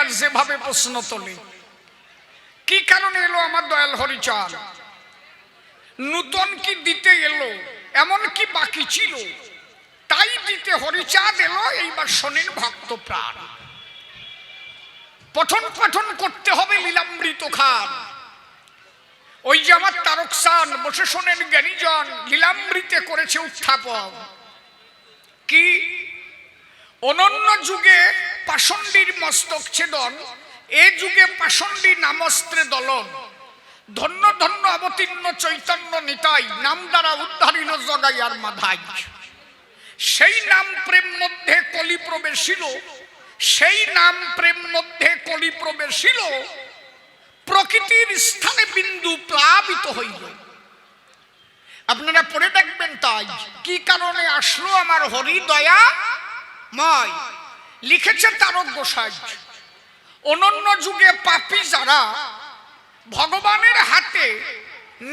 এবার যেভাবে প্রশ্ন তোলে, কি কারণে এলো আমার দয়াল হরিচাঁদ? নূতন কি দিতে এলো? এমন কি বাকি ছিল তাই দিতে হরিচাঁদ এলো? এইবার শোনেন ভক্ত প্রাণ, পঠন পাঠন করতে হবে লীলামৃত খান। ওই যে আমার তারকসান বসে শোনেন জ্ঞানীজন লীলামৃতে করেছে উত্থাপন। কি অনন্য যুগে পাষণ্ডীর মস্তক ছেদন, এ যুগে পাষণ্ডী নামস্ত্রে দলন। ধন্য ধন্য অবতীর্ণ চৈতন্য নিতাই, নাম দ্বারা উদ্ধারিল জগাইয়ার মাধাই। সেই নাম প্রেম মধ্যে কলি প্রবেশিল, সেই নাম প্রেম মধ্যে কলি প্রবেশিল, প্রকৃতির স্থানে বিন্দু প্লাবিত হইল। আপনারা পড়ে দেখবেন তাই কি কারণে আসলো আমার হরি দয়াময়। লিখেছে তারক গোসাই, অনন্য যুগে পাপী যারা ভগবানের হাতে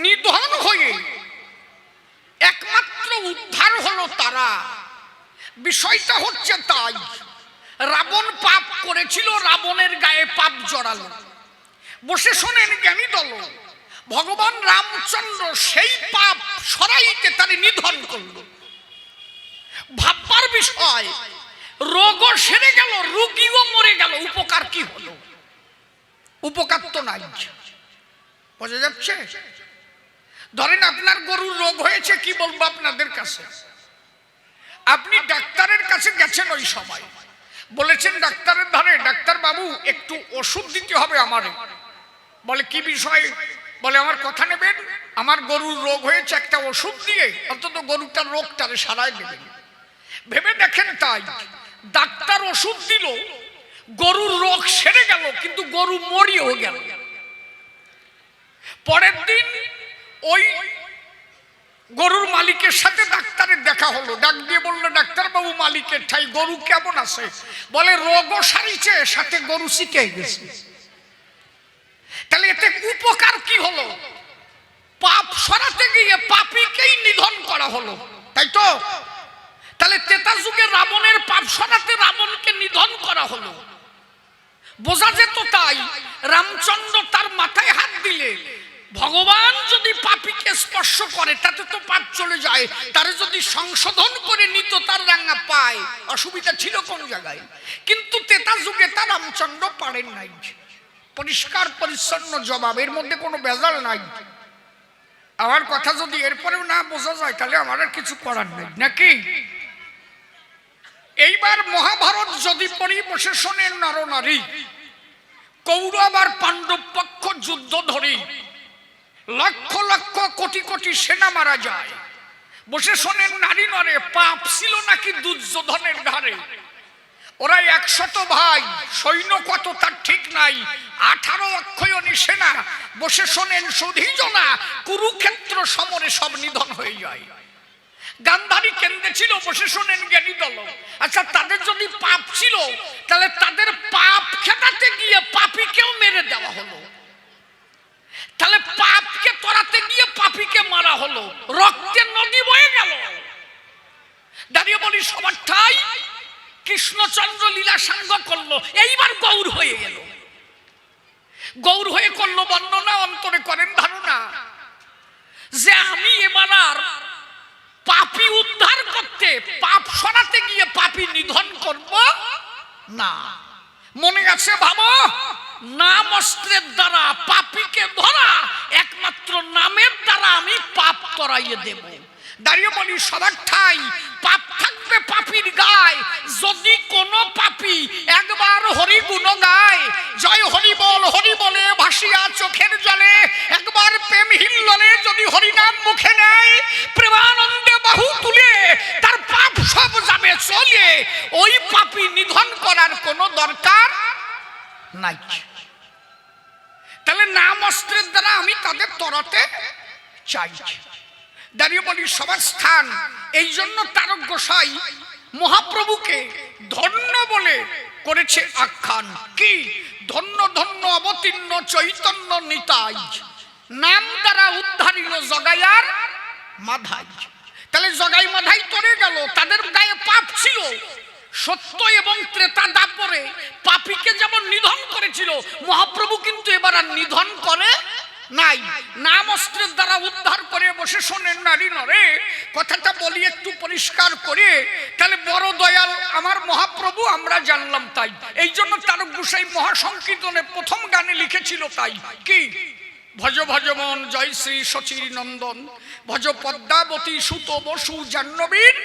নিধন হয়ে একমাত্র উদ্ধার হলো তারা। বিষয়টা হচ্ছে তাই, রাবণ পাপ করেছিল, রাবণের গায়ে পাপ জড়ালো। বসে শোনেন জ্ঞানী দল, ভগবান রামচন্দ্র সেই পাপ সরাইতে তারে নিধন করলো। ভাববার বিষয়, রোগও সেরে গেল, রোগীও মরে গেল, উপকার কি হলো? উপকার তো নাই। বোঝা যাচ্ছে? ধরেন আপনার গরুর রোগ হয়েছে, কি বলবো আপনাদের কাছে, আপনি ডাক্তারের কাছে গেছেন, ওই সময় বলেছেন ডাক্তারের ধারে, ডাক্তার বাবু একটু ওষুধ দিতে হবে আমারে। বলে কি বিষয়? বলে আমার কথা নেবেন, আমার গরুর রোগ হয়েছে, একটা ওষুধ দিয়ে অন্তত গরুটার রোগটারে সারাই দেবেন। ভেবে দেখেন তাই, ডাক্তার ওষুধ দিল, গরুর রোগ সেরে গেল, কিন্তু গরু মরিও গেল। পরের দিন ওই গরুর মালিকের সাথে ডাক্তারের দেখা হলো, ডাক দিয়ে বললো ডাক্তার বাবু মালিকের ঠাই গরু কেমন আছে? বলে রোগও সারিছে, সাথে গরু শিখে গেছে। তাহলে এতে উপকার কি হলো? পাপ সরাতে গিয়ে পাপীকেই নিধন করা হলো, তাই তো? তাহলে ত্রেতা যুগে রাবণের পাপ সরাতে রাবণকে নিধন করা হলো। বোঝা যেত তাই রামচন্দ্র তার মাথায় হাত দিলে ভগবান যদি পাপীকে স্পর্শ করে তাতে তো পাপ চলে যায়, তারে যদি সংশোধন করে নিত তার রাঙা পায়, অসুবিধা ছিল কোন জায়গায়? কিন্তু ত্রেতা যুগে তার রামচন্দ্র পারেন নাই। পরিষ্কার পরিচ্ছন্ন জবাব, এর মধ্যে কোনো ভেজাল নাই। আমার কথা যদি এরপরেও না বোঝা যায় তাহলে আমার আর কিছু করার নেই, নাকি? এইবার মহাভারত যদি পড়ি, বসে শোনেন নরনারী, কৌরব আর পাণ্ডব পক্ষ যুদ্ধ ধরি, লক্ষ লক্ষ কোটি কোটি সেনা মারা যায়। বসে শোনেন নারী নরে, পাপ ছিল নাকি দুর্যোধনের ধারে? ওরা 100 ভাই, সৈন্য কত তার ঠিক নাই, 18 অক্ষয়ণী সেনা। বসে শোনেন সুধীজনা, কুরুক্ষেত্র সমরে সব নিধন হয়ে যায়। গান্ধারী কেন্দ্রে ছিল, বসে শোনেন জ্ঞানী দল। আচ্ছা, তাদের যদি পাপ ছিল তাহলে তাদের পাপ খেটাতে গিয়ে পাপীকেও মেরে দেওয়া হলো। তাহলে পাপকে তরাতে গিয়ে পাপীকে মারা হলো, রক্তের নদী বয়ে গেল। দাঁড়িয়ে বলি সবার ঠাই কৃষ্ণচন্দ্র লীলা সাঙ্গ করলো, এইবার গৌর হয়ে গেল। গৌর হয়ে করলো বর্ণনা, অন্তরে করেন ধারণা যে আমি এবার আর পাপী উদ্ধার করতে, পাপ সরাতে গিয়ে পাপী নিধন করব না। মনে আছে ভাবো, নাম অস্ত্রের দ্বারা পাপীকে ধরা, একমাত্র নামের দ্বারা আমি পাপ করাইয়ে দেব। দাঁড়িয়ে বলি সবার ঠাই পাপ থাকবে পাপীর গায়, যদি কোনো পাপী একবার হরি গুণ গায়, জয় হরি বলে ভাসিয়া চোখের জলে, একবার প্রেম হিল্লোলে যদি হরিনাম মুখে নেয়, প্রেমানন্দে বাহু তুলে তার পাপ সব যাবে চলে। ওই পাপী নিধন করার কোনো দরকার নাই। তাহলে নাম অস্ত্রের দ্বারা আমি তাদের তরাতে চাই। দাঁড়িয়ে বলি সবার স্থান, এই জন্য তারক গোসাই মহাপ্রভুকে ধন্য বলে করেছে আখ্যান। কি ধন্য ধন্য অবতীর্ণ চৈতন্য নিতাই, নাম দ্বারা উদ্ধারিল জগাইয়ার মাধাই। তাহলে জগাই মাধাই তরে গেল, তাদের গায়ে পাপ ছিল, সত্য এবং ত্রেতা দাপরে পাপীকে যেমন নিধন করেছিল, মহাপ্রভু কিন্তু এবার আর নিধন করে নাই, নাম অস্ত্রের দ্বারা উদ্ধার করে বসে শোনেন নারী নরে। কথাটা বলি একটু পরিষ্কার করে, তাহলে বড় দয়াল আমার মহাপ্রভু আমরা জানলাম। তাই এই জন্য তারক গোসাই মহাসংকীর্তনে প্রথম গানে লিখেছিল তাই কি, ভজ ভজ মন জয় শ্রী শচীর নন্দন, ভজ পদ্মাবতী সুত বসু জাহ্নবীর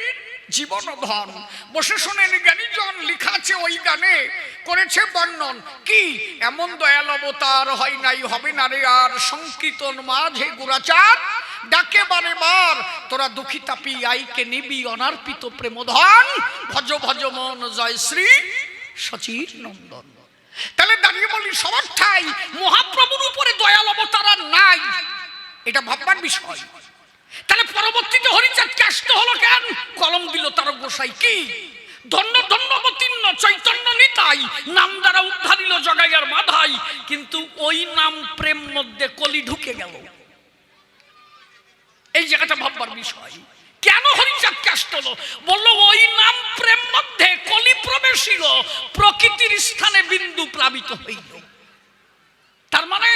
জীবন ধন। বসে শোনেন জ্ঞানীজন লেখা আছে ওই গানে, করেছে বর্ণন কি, এমন দয়াল অবতার হয় নাই হবে না রে আর, সংকীর্তন মাঝে গুরাচার ডাকে বারে বার, তোরা দুঃখী তাপি আইকে নিবি অনার্পিত প্রেমধন, ভজ ভজ মন জয় শ্রী শচীর নন্দন। তাহলে দাঁড়িয়ে বলি সবার ঠাই মহাপ্রভুর উপরে দয়াল অবতার আর নাই, এটা ভাববার বিষয়। তাহলে পরবর্তীতে হরিচাঁদকে আসতে হলো কেন? কলম দিল তারক গোসাই কি, ধন্য ধন্যবতীর্ণ চৈতন্য নিতাই, নাম দ্বারা উদ্ধারিল জগাইয়ার বাধাই। কিন্তু ওই নাম প্রেম মধ্যে কলি ঢুকে গেল, এই জায়গাটা ভাববার বিষয়। কেন হরিচাঁদকে আসতে হলো? বললো ওই নাম প্রেম মধ্যে কলি প্রবেশিল, প্রকৃতির স্থানে বিন্দু প্লাবিত হইল। তার মানে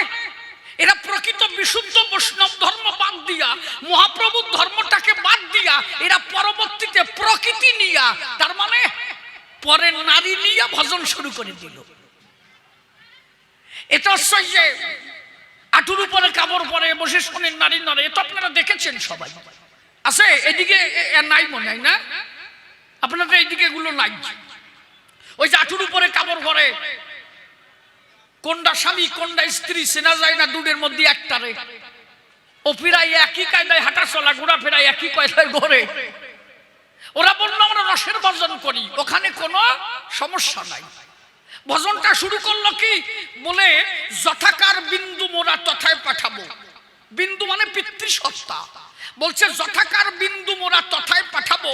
এরা প্রকৃত বিশুদ্ধ বৈষ্ণব ধর্ম বাদ দিয়া, মহাপ্রভুর ধর্মটাকে বাদ দিয়া এরা পরবর্তীতে প্রকৃতি নিয়া, তার মানে পরে নারী নিয়ে ভজন শুরু করে দিল। এটা হচ্ছে যে আঁটুর উপরে কাপড় পরে বসে শোনেন নারী নরে, এটা আপনারা দেখেছেন সবাই। আছে এদিকে নাই মনে হয় না, আপনাদের এইদিকে এগুলো নাই। ওই যে আঁটুর উপরে কাপড় পরে, কোনটা স্বামী কোনটা স্ত্রী চেনা যায় না, দুধের মধ্যে একটারে ও ফিরাই একই কায়দায় হাঁটা চলা, ঘোরা ফেরাই একই কায়দায় ঘরে। ওরা বললো আমরা রসের ভজন করি, ওখানে কোনো সমস্যা নাই। ভজনটা শুরু করলো কি বলে, যথাকার বিন্দু মোরা তথায় পাঠাবো। বিন্দু মানে পিতৃসত্তা, বলছে যথাকার বিন্দু মোরা তথায় পাঠাবো,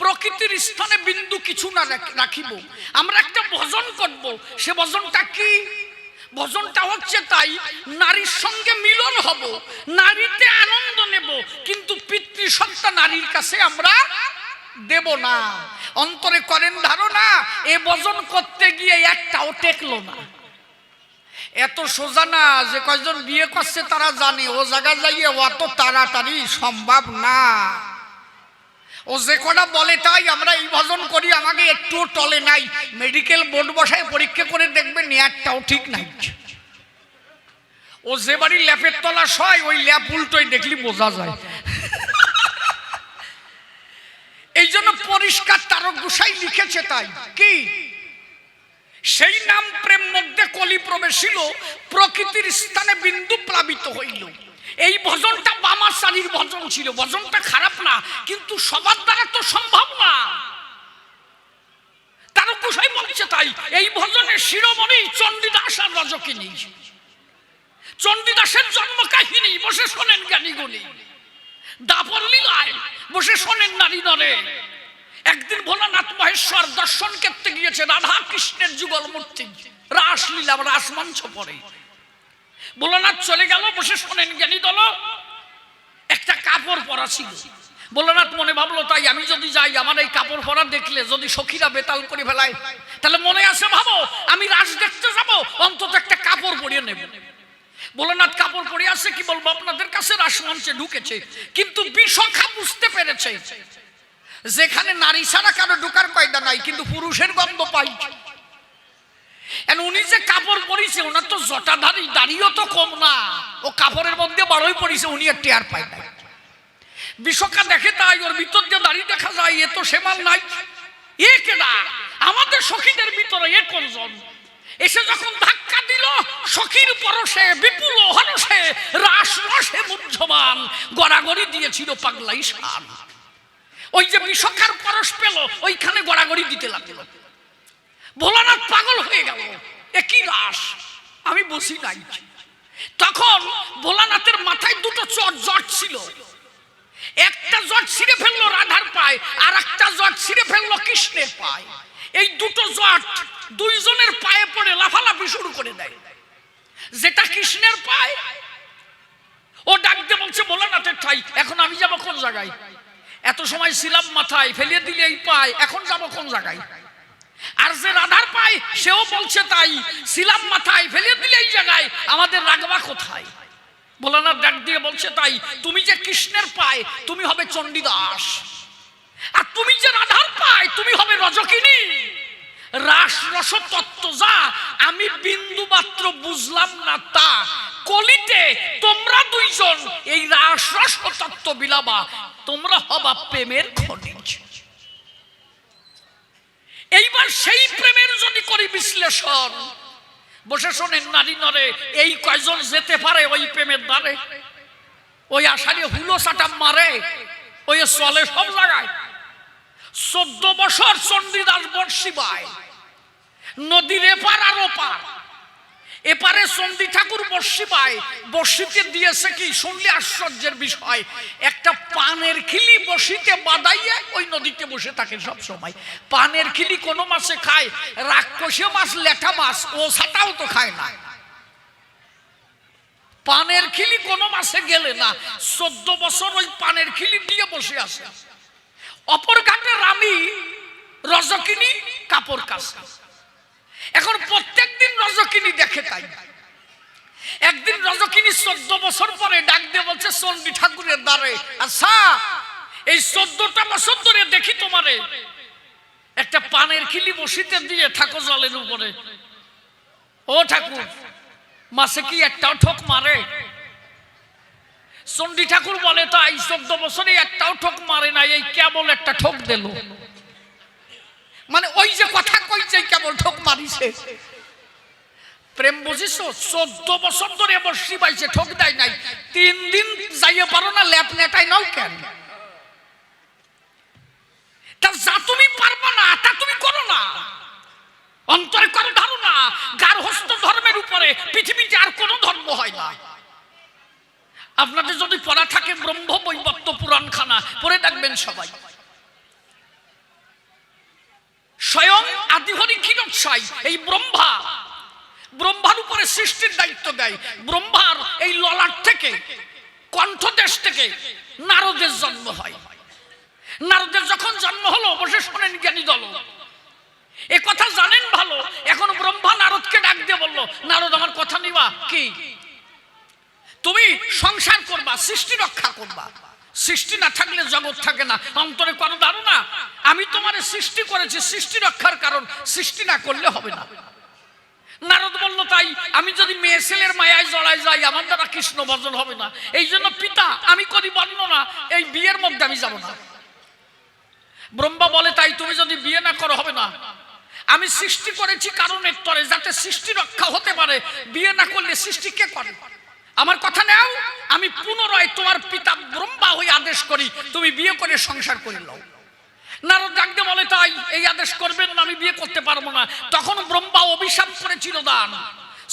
প্রকৃতির স্থানে বিন্দু কিছু না রাখিব। আমরা একটা ভজন করব, সে ভজনটা কি? ভজনটা হচ্ছে তাই নারীর সঙ্গে মিলন হব, নারীতে আনন্দ নেব, কিন্তু পিতৃসত্তা নারীর কাছে আমরা দেব না। অন্তরে করেন ধারণা, এ ভজন করতে গিয়ে একটাও টেকলো না। এত সোজা না, যে কয়জন বিয়ে করছে তারা জানে ও জায়গা যাইয়ে অত তাড়াতাড়ি সম্ভব না। ও যে কটা বলে তাই আমরা এই ভজন করি, আমাকে একটু টলে নাই। মেডিকেল বোর্ড বসায় পরীক্ষা করে দেখবেন একটাও ঠিক নাই। ও যে বাড়ি ল্যাপের তলা সয়, ওই ল্যাপ উল্টোই দেখলি বোঝা যায়। এই জন্য পরিষ্কার তারক গোসাই লিখেছে তাই কি, সেই নাম প্রেম মধ্যে কলি প্রবেশিল, প্রকৃতির স্থানে বিন্দু প্লাবিত হইল। এই ভজনটা বামাচারীর ভজন ছিল, ভজনটা খারাপ না, কিন্তু সবার দ্বারা তো সম্ভব না। তারক গোসাই বলছে তাই এই ভজনের শিরোমণি চণ্ডীদাস আর রজকিনী। চণ্ডীদাসের জন্ম কাহিনী বসে শোনেন জ্ঞানীগুলি, দাপর লীলায় বসে শোনেন নারী নরে। একদিন ভোলানাথ মহেশ্বর দর্শন করতে গিয়েছে রাধা কৃষ্ণের যুগল মূর্তি, রাসলীলা রাসমঞ্চ পড়ে। ভোলানাথ চলে গেল, বসে শোনেন জ্ঞানী দল। একটা কাপড় পরা ছিল, ভোলানাথ মনে ভাবলো তাই আমি যদি যাই, আমার এই কাপড় পরা দেখলে যদি সখীরা বেতাল করে ফেলায়, তাহলে মনে আছে ভাবো আমি রাস দেখতে যাবো, অন্তত একটা কাপড় পরিয়ে নেব। ভোলানাথ কাপড় পরে আছে, কি বলবো আপনাদের কাছে, রাসমঞ্চে ঢুকেছে। কিন্তু বিশাখা বুঝতে পেরেছে যেখানে নারী ছাড়া কারো ঢোকার কায়দা নাই, কিন্তু পুরুষের গন্ধ পাই। উনি যে কাপড় পরিছে, ওনার তো জটাধারী, দাড়িও তো কম না, ও কাপড়ের মধ্যে বড়ই পরিছে, উনি আর টের পায় না। বিশাখা দেখে তাই, ওর ভিতর দিয়ে দাড়ি দেখা যায়, এ তো সেমাল নাই। এ কেডা? আমাদের সখীদের ভিতরে এ কোনজন? এসে যখন ধাক্কা দিল, সখীর পরশে বিপুল হরসে রাস রসে মুহ্যমান গড়াগড়ি দিয়েছিল পাগলাই শান। ওই যে বিশাখার পরশ পেল, ওইখানে গড়াগড়ি দিতে লাগলো। ভোলানাথ পাগল হয়ে গেল, এ কি রাস, আমি বসি নাই। তখন ভোলানাথের মাথায় দুটো জট ছিল, একটা জট ছিঁড়ে ফেললো রাধার পায়ে, আর একটা জট ছিঁড়ে ফেললো কৃষ্ণের পায়ে। এই দুটো জট দুইজনের পায়ে পড়ে লাফালাফি শুরু করে দেয়। যেটা কৃষ্ণের পায়ে, ও ডাক দিয়ে বলছে ভোলানাথের ঠাই, এখন আমি যাব কোন জায়গায়? এত সময় ছিলাম মাথায়, ফেলিয়ে দিলে এই পায়, এখন যাব কোন জায়গায়? আর যে রাধার পায় সেও বলছে তাই, ছিলাম মাথায় ফেলে দিলে এই জায়গায় আমাদের রাগবা কোথায়। ভোলানাথ ডাক দিয়ে বলছে তাই, তুমি যে কৃষ্ণের পায় তুমি হবে চণ্ডীদাস, আর তুমি যে রাধার পায় তুমি হবে রজকিনী। রাস রস তত্ত্ব যা আমি বিন্দু মাত্র বুঝলাম না তা, কলিতে তোমরা দুইজন এই রাস রস তত্ত্ব বিলাবা, তোমরা হবা প্রেমের খনিজ। এইবার সেই প্রেমের যদি করি বিশ্লেষণ, বসে শোনেন নারী নরে, এই কয়জন যেতে পারে ওই প্রেমের দ্বারে? ওই আষাঢ়ে হুলো চাটা মারে, ওই চলে সব জায়গায়। 14 বছর চণ্ডীদাস বর্ষি বায়, নদীর এপার আর ওপার। এপারে চণ্ডী ঠাকুর বর্ষি পায়, বর্ষিতে দিয়েছে কি শুনলে আশ্চর্যের বিষয়, একটা পানের খিলি বর্ষিতে বাদাইয়ে ওই নদীতে বসে থাকে সব সময়। পানের খিলি কোনো মাছে খায়, রাক্ষসে মাছ, লেঠা মাছ, ও ছাটাও তো খায় না। পানের খিলি কোনো মাছে গেলে না, 14 বছর ওই পানের খিলি দিয়ে বসে আছে। অপর ঘাটে রানী রজকিনী কাপড় কাচে। এখন প্রত্যেক দিন রজকিনী দেখে, তাই একদিন রজকিনী 14 বছর পরে ডাক দিয়ে বলছে চণ্ডী ঠাকুরের দ্বারে, আচ্ছা এই 14টা বছর ধরে দেখি তোমারে একটা পানের খিলি বসিতে দিয়ে থাকো জলের উপরে, ও ঠাকুর মাছে কি একটাও ঠোক মারে? চণ্ডী ঠাকুর বলে তাই, 14 বছরে একটাও ঠোক মারে না, এই কেবল একটা ঠোক দিল। মানে ওই যে কথা কইছে কেবল ঠোক মারিছে। প্রেম বুঝিছো? 14 বছর ধরে বর্ষি পাইছে, ঠোক দেয় নাই। 3 দিন যাইয়ে পারো না, ল্যাপ নেটাই নাও কেন? তা যা তুমি পারবা না তা তুমি করো না, অন্তরে করো ধারণা। গার্হস্থ্য ধর্মের উপরে পৃথিবীতে আর কোনো ধর্ম হয় না। আপনাদের যদি পড়া থাকে ব্রহ্ম বৈবর্ত পুরাণ খানা পড়ে দেখবেন সবাই। স্বয়ং আদিহরি ক্ষীরোৎসাই এই ব্রহ্মার উপরে সৃষ্টির দায়িত্ব দেয়। ব্রহ্মার এই ললাট থেকে, কণ্ঠদেশ থেকে নারদের জন্ম হয়। নারদের যখন জন্ম হলো, বসে শোনেন জ্ঞানী দল, এ কথা জানেন ভালো। এখন ব্রহ্মা নারদকে ডাক দিয়ে বললো, নারদ আমার কথা নিবা কি? তুমি সংসার করবা, সৃষ্টি রক্ষা করবা। সৃষ্টি না থাকলে জগৎ থাকে না। অন্তরে কোনো ধারণা আমি তোমারে সৃষ্টি করেছি সৃষ্টি রক্ষার কারণ, সৃষ্টি না করলে হবে না। নারদ বলল তাই, আমি যদি মেয়ে ছেলের মায়ায় জড়ায় যাই আমার দ্বারা কৃষ্ণ ভজন হবে না। এই জন্য পিতা আমি করি বর্ণনা, এই বিয়ের মধ্যে আমি যাব না। ব্রহ্মা বলে তাই, তুমি যদি বিয়ে না করো হবে না। আমি সৃষ্টি করেছি কারণের তরে, যাতে সৃষ্টি রক্ষা হতে পারে। বিয়ে না করলে সৃষ্টি কে করে? আমার কথা নাও, আমি পুনরায় তোমার পিতা ব্রহ্মা হয়ে আদেশ করি, তুমি বিয়ে করে সংসার করে নাও। নারদ ডাকতে বলে তাই, এই আদেশ করবেন না, আমি বিয়ে করতে পারবো না। তখন ব্রহ্মা অভিশাপ করেছিল দান।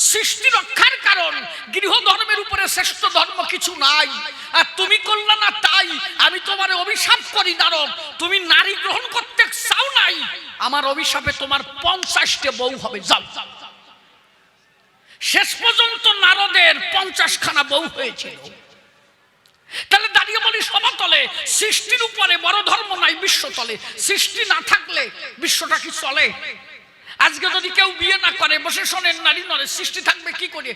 সৃষ্টি রক্ষার কারণ, গৃহ ধর্মের উপরে শ্রেষ্ঠ ধর্ম কিছু নাই। আর তুমি করলে না তাই আমি তোমার অভিশাপ করি নারদ, তুমি নারী গ্রহণ করতে চাও নাই, আমার অভিশাপে তোমার 50টা বউ হবে, যাও। শেষ পর্যন্ত নারদের 50খানা বউ হয়েছিল। তাহলে দাঁড়িয়ে বলি সমাতলে, সৃষ্টির উপরে বড় ধর্ম নাই বিশ্বতলে। সৃষ্টি না থাকলে বিশ্বটা কি চলে? আজকে যদি কেউ বিয়ে না করে, বসে শোনেন নারী নরে, সৃষ্টি থাকবে কি করে?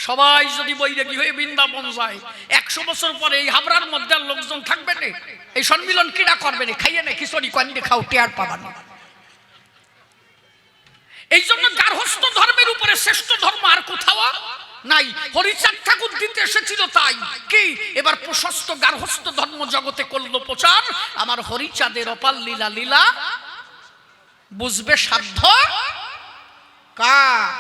সবাই যদি বৈরাগী হয়ে বৃন্দাবন যায়, 100 বছর পরে এই হাবড়ার মধ্যে লোকজন থাকবে না। এই সম্মিলন কিনা করবে না, খাইয়ে না খিচুড়ি কান্দি খাও, টেয়ার পাবা না। এই জন্য গার্হস্থ্য ধর্মের উপরে শ্রেষ্ঠ ধর্ম আর কোথাও নাই। হরিচাঁদ ঠাকুর দিতে এসেছিল তাই কি, এবার প্রশস্ত গার্হস্থ্য ধর্ম জগতে করলো প্রচার। আমার হরিচাঁদের অপার লীলা লীলা বুঝবে সাধ্য কার?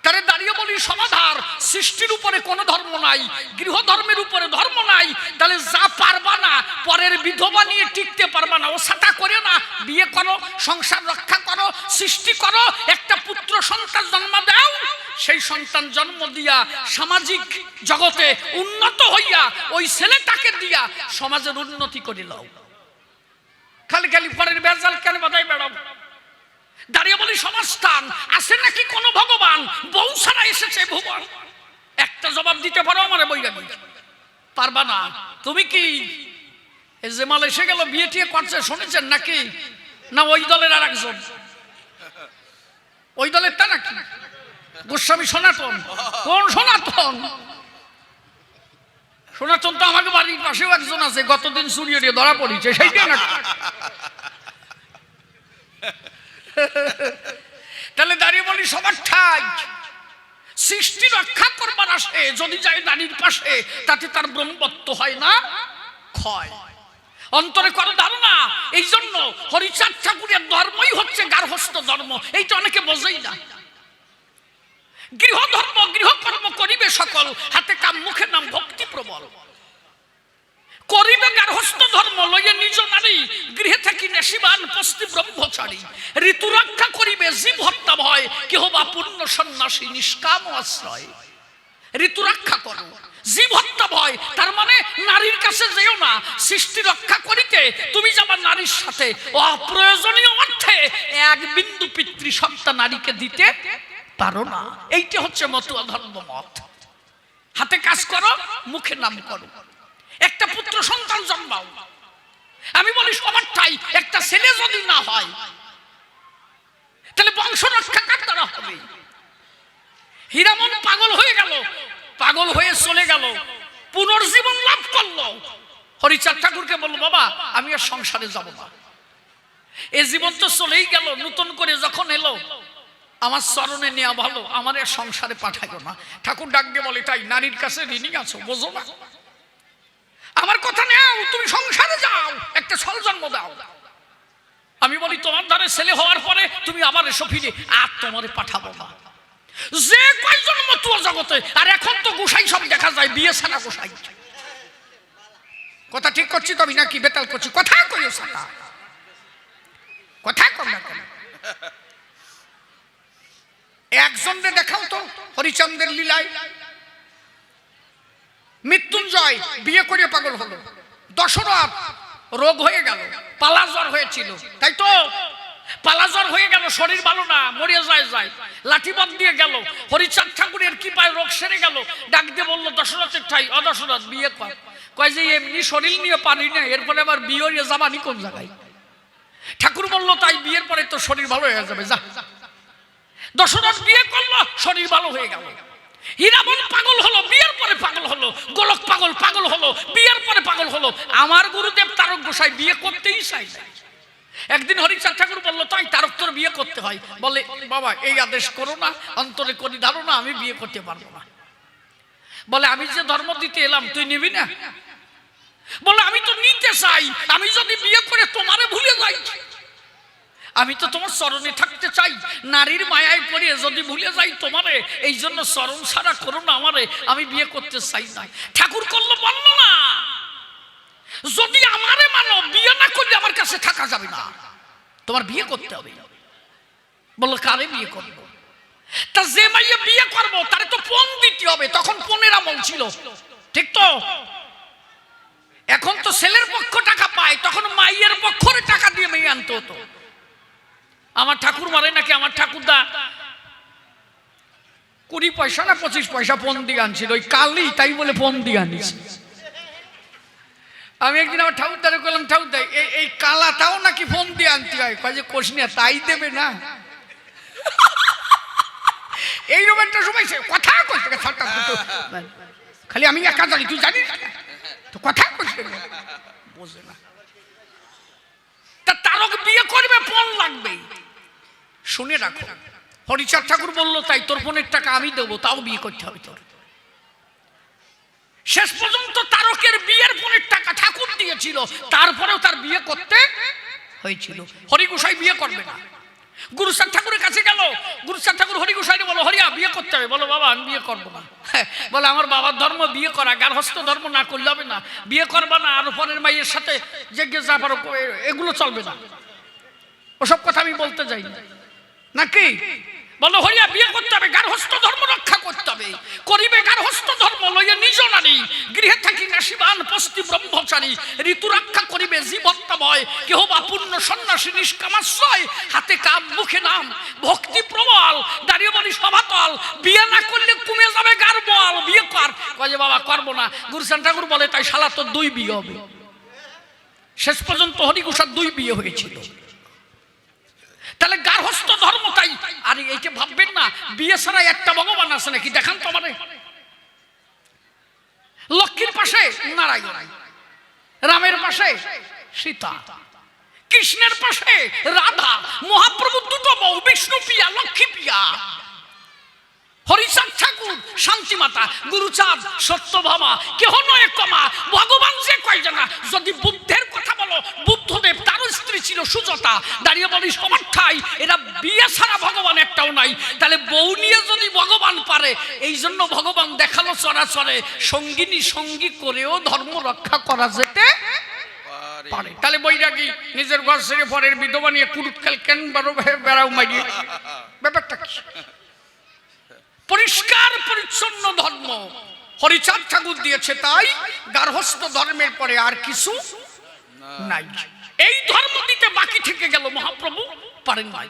তারে দাঁড়িয়ে বলি সমাধার, সৃষ্টির উপরে কোনো ধর্ম নাই, গৃহ ধর্মের উপরে ধর্ম নাই। তাহলে যা পারবা না, পরের বিধবা নিয়ে টিকতে পারবা না, ও সাটা করে না, বিয়ে করো, সংসার রক্ষা করো, সৃষ্টি করো, একটা পুত্র সন্তান জন্ম দাও। সেই সন্তান জন্ম দিয়া সামাজিক জগতে উন্নত হইয়া ওই ছেলেটাকে দিয়া সমাজের উন্নতি করে লও। খালি খালি পরের বেজাল কেন বাদাই বেড়াও? দাঁড়িয়ে বলি সমাজস্থান আছে নাকি কোন ভগবান? বউ ছাড়া এসেছে ভুবন। একটা জবাব দিতে পারো আমার বৈরাগী? পারবা না। তুমি কি যে মাল এসে গেল বিয়ে টিয়ে করছে শুনেছেন নাকি? না ওই দলের আর একজন? ওই দলেরটা নাকি? গোস্বামী সনাতন। কোন সনাতন? সনাতন তো আমাকে বাড়ির পাশেও একজন আছে, গতদিন চুরিয়ে দিয়ে ধরা পড়েছে, সেইটা নাকি? তাহলে দাঁড়িয়ে বলি সবার ঠাই সৃষ্টি রক্ষা করবার আসে, যদি যায় নারীর পাশে তাতে তার ব্রহ্মত্ব হয় না ক্ষয়। অন্তরে করে ধারণা। এই জন্য হরিচাঁদ ঠাকুরের ধর্মই হচ্ছে গার্হস্থ্য ধর্ম, এইটা অনেকে বোঝেই না। গৃহধর্ম গৃহকর্ম করিবে সকল, হাতে কাম মুখে নাম ভক্তি প্রবল। করিবে গার্হস্থ্য ধর্ম লইয়ে নিজ নারী, গৃহে থাকি নেশিবান পস্তি ব্রহ্মচারী। ঋতু রক্ষা করিবে জীব হত্যা ভয়, কেহ বা পূর্ণ সন্ন্যাসী নিষ্কাম আশ্রয়। ঋতু রক্ষা করো, জীব হত্যা ভয়, তার মানে নারীর কাছে যেও না। সৃষ্টি রক্ষা করিতে তুমি যাবা নারীর সাথে, অপ্রয়োজনীয় অর্থে এক বিন্দু পিতৃসত্তা নারীকে দিতে পারো না। এইটা হচ্ছে মতুয়া ধর্ম মত। হাতে কাজ করো, মুখে নাম করো, একটা পুত্র সন্তান জন্মাও। আমি বলি সবারটাই একটা ছেলে যদি না হয় তাহলে বংশ রক্ষা কার দ্বারা হবে? হীরামন পাগল হয়ে গেল, পাগল হয়ে চলে গেল, পুনর্জীবন লাভ করলো। হরিচাঁদ ঠাকুরকে বলল, বাবা আমি আর সংসারে যাব না, এ জীবন তো চলেই গেল, নতুন করে যখন এলো আমার চরণে নেওয়া ভালো, আমার আর সংসারে পাঠাইও না। ঠাকুর ডাক দিয়ে বলে, তাই নারীর কাছে ঋণী আছো, বোঝো না? আমার কথা নেও, তুমি সংসারে যাও, একটা ছল জন্ম দাও। আমি বলি তোমার দ্বারে ছেলে হওয়ার পরে তুমি আবার এসো ফিরে, আর তোমারে পাঠাবো না। যে কয়জন মতুয়া জগতে, আর এখন তো গোসাই সব দেখা যায়, বিয়ে ছাড়া গোসাই। কথা ঠিক করছি তো আমি নাকি বেতাল করছি? কথা কইও সাটা, কথা কম না কেন? একজনকে দেখাও তো হরিচন্দ্রের লীলায়। মৃত্যুঞ্জয় বিয়ে করে পাগল হলো, দশরথ রোগ হয়ে গেল, পালা জ্বর হয়েছিল, তাই তো? পালা জ্বর হয়ে গেল, শরীর ভালো না, মরে যায়, লাঠিবাদ দিয়ে গেল। হরিচাঁদ ঠাকুরের কৃপায় রোগ সেরে গেল। ডাক দিয়ে বললো, দশরথের ঠাই অদশরথ বিয়ে কর। কয় যে এমনি শরীর নিয়ে পারি না, এরপরে আবার বিয়ে নিয়ে যাবানি কোন জায়গায়? ঠাকুর বললো, তাই বিয়ের পরে তো শরীর ভালো হয়ে যাবে, যা। দশরথ বিয়ে করলো, শরীর ভালো হয়ে গেল। হীরামন পাগল হলো, বিয়ের পরে পাগল হলো। গোলক পাগল হলো, বিয়ের পরে পাগল হলো। আমার গুরুদেব তারক গোসাই বিয়ে করতেই চাই না। একদিন হরিচাঁদ ঠাকুর বললো, তাই তারক তোর বিয়ে করতে হয়? বলে, বাবা এই আদেশ করো না, অন্তরে করি ধারণা আমি বিয়ে করতে পারবো না। বলে, আমি যে ধর্ম দিতে এলাম তুই নিবি না? বলে, আমি তো নিতে চাই, আমি যদি বিয়ে করে তোমারে ভুলে যাই, আমি তো তোমার চরণে থাকতে চাই। নারীর মায়ায় পড়ে যদি ভুলে যাই তোমারে, এই জন্য চরণ ছাড়া করো না আমারে, আমি বিয়ে করতে চাই না। ঠাকুর করলো, বললো না, যদি আমারে মানো, বিয়ে না করলে আমার কাছে থাকা যাবে না, তোমার বিয়ে করতে হবে। বললো, কারে বিয়ে করবো? তা যে মাইয়ে বিয়ে করবো তারে তো পণ দিতে হবে। তখন পণের আমল ছিল, ঠিক তো? এখন তো ছেলের পক্ষ টাকা পায়, তখন মাইয়ের পক্ষরে টাকা দিয়ে মেয়ে আনতে হতো। আমার ঠাকুর মারে নাকি, আমার ঠাকুরদা 20 পয়সা না 25 পয়সা পণ দিয়ে আনছিল, ওই কালি, তাই বলে পণ দিয়ে আনিস। আমি একদিন আমার ঠাকুরদারে বললাম, ঠাকুরদা এই কালাটাও নাকি ফোন দিয়ে আনতে হয়? কয় যে কোশ নিয়ে, তাই দেবে না। এইরকম একটা সময় কথা কইছে, খালি আমি একা জানি, তুই জানিস তো, কথা কইছে বোঝে না। তা তারক বিয়ে করবে, পণ লাগবে। শুনে রাখো, হরিচাঁদ ঠাকুর বললো, তাই তোর পণের টাকা আমি দেবো, তাও বিয়ে করতে হবে তোর। শেষ পর্যন্ত তারকের বিয়ের পণের টাকা ঠাকুর দিয়েছিল, তারপরেও তার বিয়ে করতে হয়েছিল। হরিগোসাই বিয়ে করবে না। গুরুচাঁদ ঠাকুরের কাছে গেল, গুরুচাঁদ ঠাকুর হরিগোসাইকে বলো, হরিয়া বিয়ে করতে হবে। বলো, বাবা আমি বিয়ে করবো না। বলে, আমার বাবার ধর্ম বিয়ে করা, গার্হস্থ্য ধর্ম না করলে হবে না, বিয়ে করবা না। আর পরের মাইয়ের সাথে যে যা পারো এগুলো চলবে না, ওসব কথা আমি বলতে যাই না, নাকি? বলো, হইয়া বিয়ে করতে হবে, গার্হস্থ্য ধর্ম রক্ষা করতে হবে। করিবে গার্হস্থ্য ধর্ম লইয়া নিজ নারী, গৃহে থাকি নাশিবান পস্তি ব্রহ্মচারী। ঋতু রক্ষা করিবে জীব হত্যা ভয়, কেহ বা পূর্ণ সন্ন্যাসী নিষ্কামাশ্রয়। হাতে কাম মুখে নাম ভক্তি প্রবল। দাঁড়িয়ে বলি সভাতল, বিয়ে না করলে কমে যাবে গার বল, বিয়ে কর। কয় যে বাবা করবো না। গুরুচাঁদ ঠাকুর বলে, তাই শালা তোর 2 বিয়ে হবে। শেষ পর্যন্ত হরিঘোষার 2 বিয়ে হয়েছিল। তাহলে গার্হস্থ্য ধর্মটাই। আর এইটা ভাববেন না বিয়ে ছাড়া একটা ভগবান আছে নাকি, দেখান তো আমারে। লক্ষ্মীর পাশে নারায়ণ, রামের পাশে সীতা, কৃষ্ণের পাশে রাধা, মহাপ্রভু দুটো বউ, বিষ্ণু পিয়া, লক্ষ্মী পিয়া, হরিচাঁদ ঠাকুর, শান্তিমাতা, গুরুচাঁদ, সত্যভামা, কেহ নয় কমা, ভগবান যে কয় জানা। যদি বুদ্ধের কথা বলো, বুদ্ধদেব তার স্ত্রী ছিল সুজাতা। দাঁড়িয়ে বলি সবার ঠাই, এরা বিয়ে ছাড়া ভগবান একটাও নাই। তাহলে বউ নিয়ে যদি ভগবান পারে, এই জন্য ভগবান দেখালো চরাচরে সঙ্গিনী সঙ্গী করেও ধর্ম রক্ষা করা যেতে পারে। তাহলে বৈরাগী নিজের ঘর ছেড়ে পরের বিধবা নিয়ে কুরুৎকাল কেন বেড়াও মারিয়ে, ব্যাপারটা কি? পরিষ্কার পরিচ্ছন্ন ধর্ম হরিচাঁদ ঠাকুর দিয়েছে, তাই গার্হস্থ্য ধর্মের পরে আর কিছু নাই। এই ধর্ম দিতে বাকি থেকে গেল, মহাপ্রভু পারেন নাই।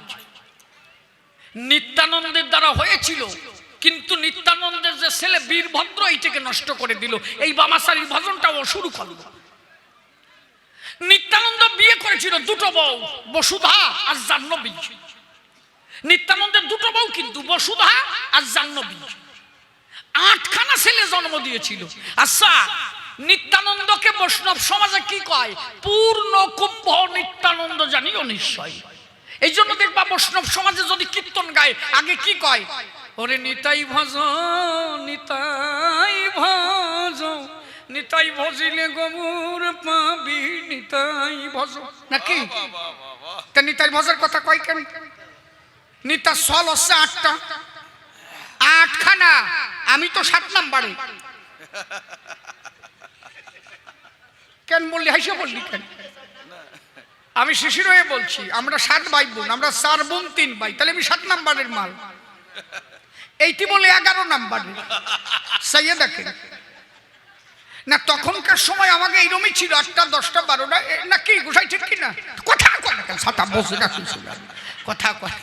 নিত্যানন্দের দ্বারা হয়েছিল, কিন্তু নিত্যানন্দের যে ছেলে বীরভদ্র এইটাকে নষ্ট করে দিল। এই বামাচারীর ভজনটাও শুরু করলো। নিত্যানন্দ বিয়ে করেছিল দুটো বউ, বসুধা আর জাহ্নবী। নিত্যানন্দের দুটো বউ কিন্তু, বসুধা আর জাহ্নবী। 8খানা ছেলে জন্ম দিয়েছিল। আচ্ছা, নিত্যানন্দকে বৈষ্ণব সমাজে কি কয়? পূর্ণ কুম্ভ নিত্যানন্দ জানিও নিশ্চয়। এই জন্য দেখবা বৈষ্ণব সমাজে যদি কীর্তন গায়, আগে কি কয়? ওরে নিতাই ভজ, নিতাই ভজ, নিতাই ভজিলে গৌর পাবি, নিতাই ভজ, নাকি? তা নিতাই ভজের কথা কয় কেন? নিতা সল হচ্ছে 8টা, 8খানা, আমি তো 7 নাম্বারে। কেন বললি, হাসে বললি কেন? আমি শিশির হয়ে বলছি, আমরা 7 ভাই বোন, আমরা 4 বোন 3 ভাই, তাহলে আমি 7 নাম্বারের মাল। এইটি বলে 11 নাম্বারের। সাইয়ে দেখেন না, তখনকার সময় আমাকে এইরকমই ছিল, 8টা 10টা 12টা, নাকি গোসাই ঠিক কিনা? কথা কথা ছাতা বসে রাখছিল, কথা কথা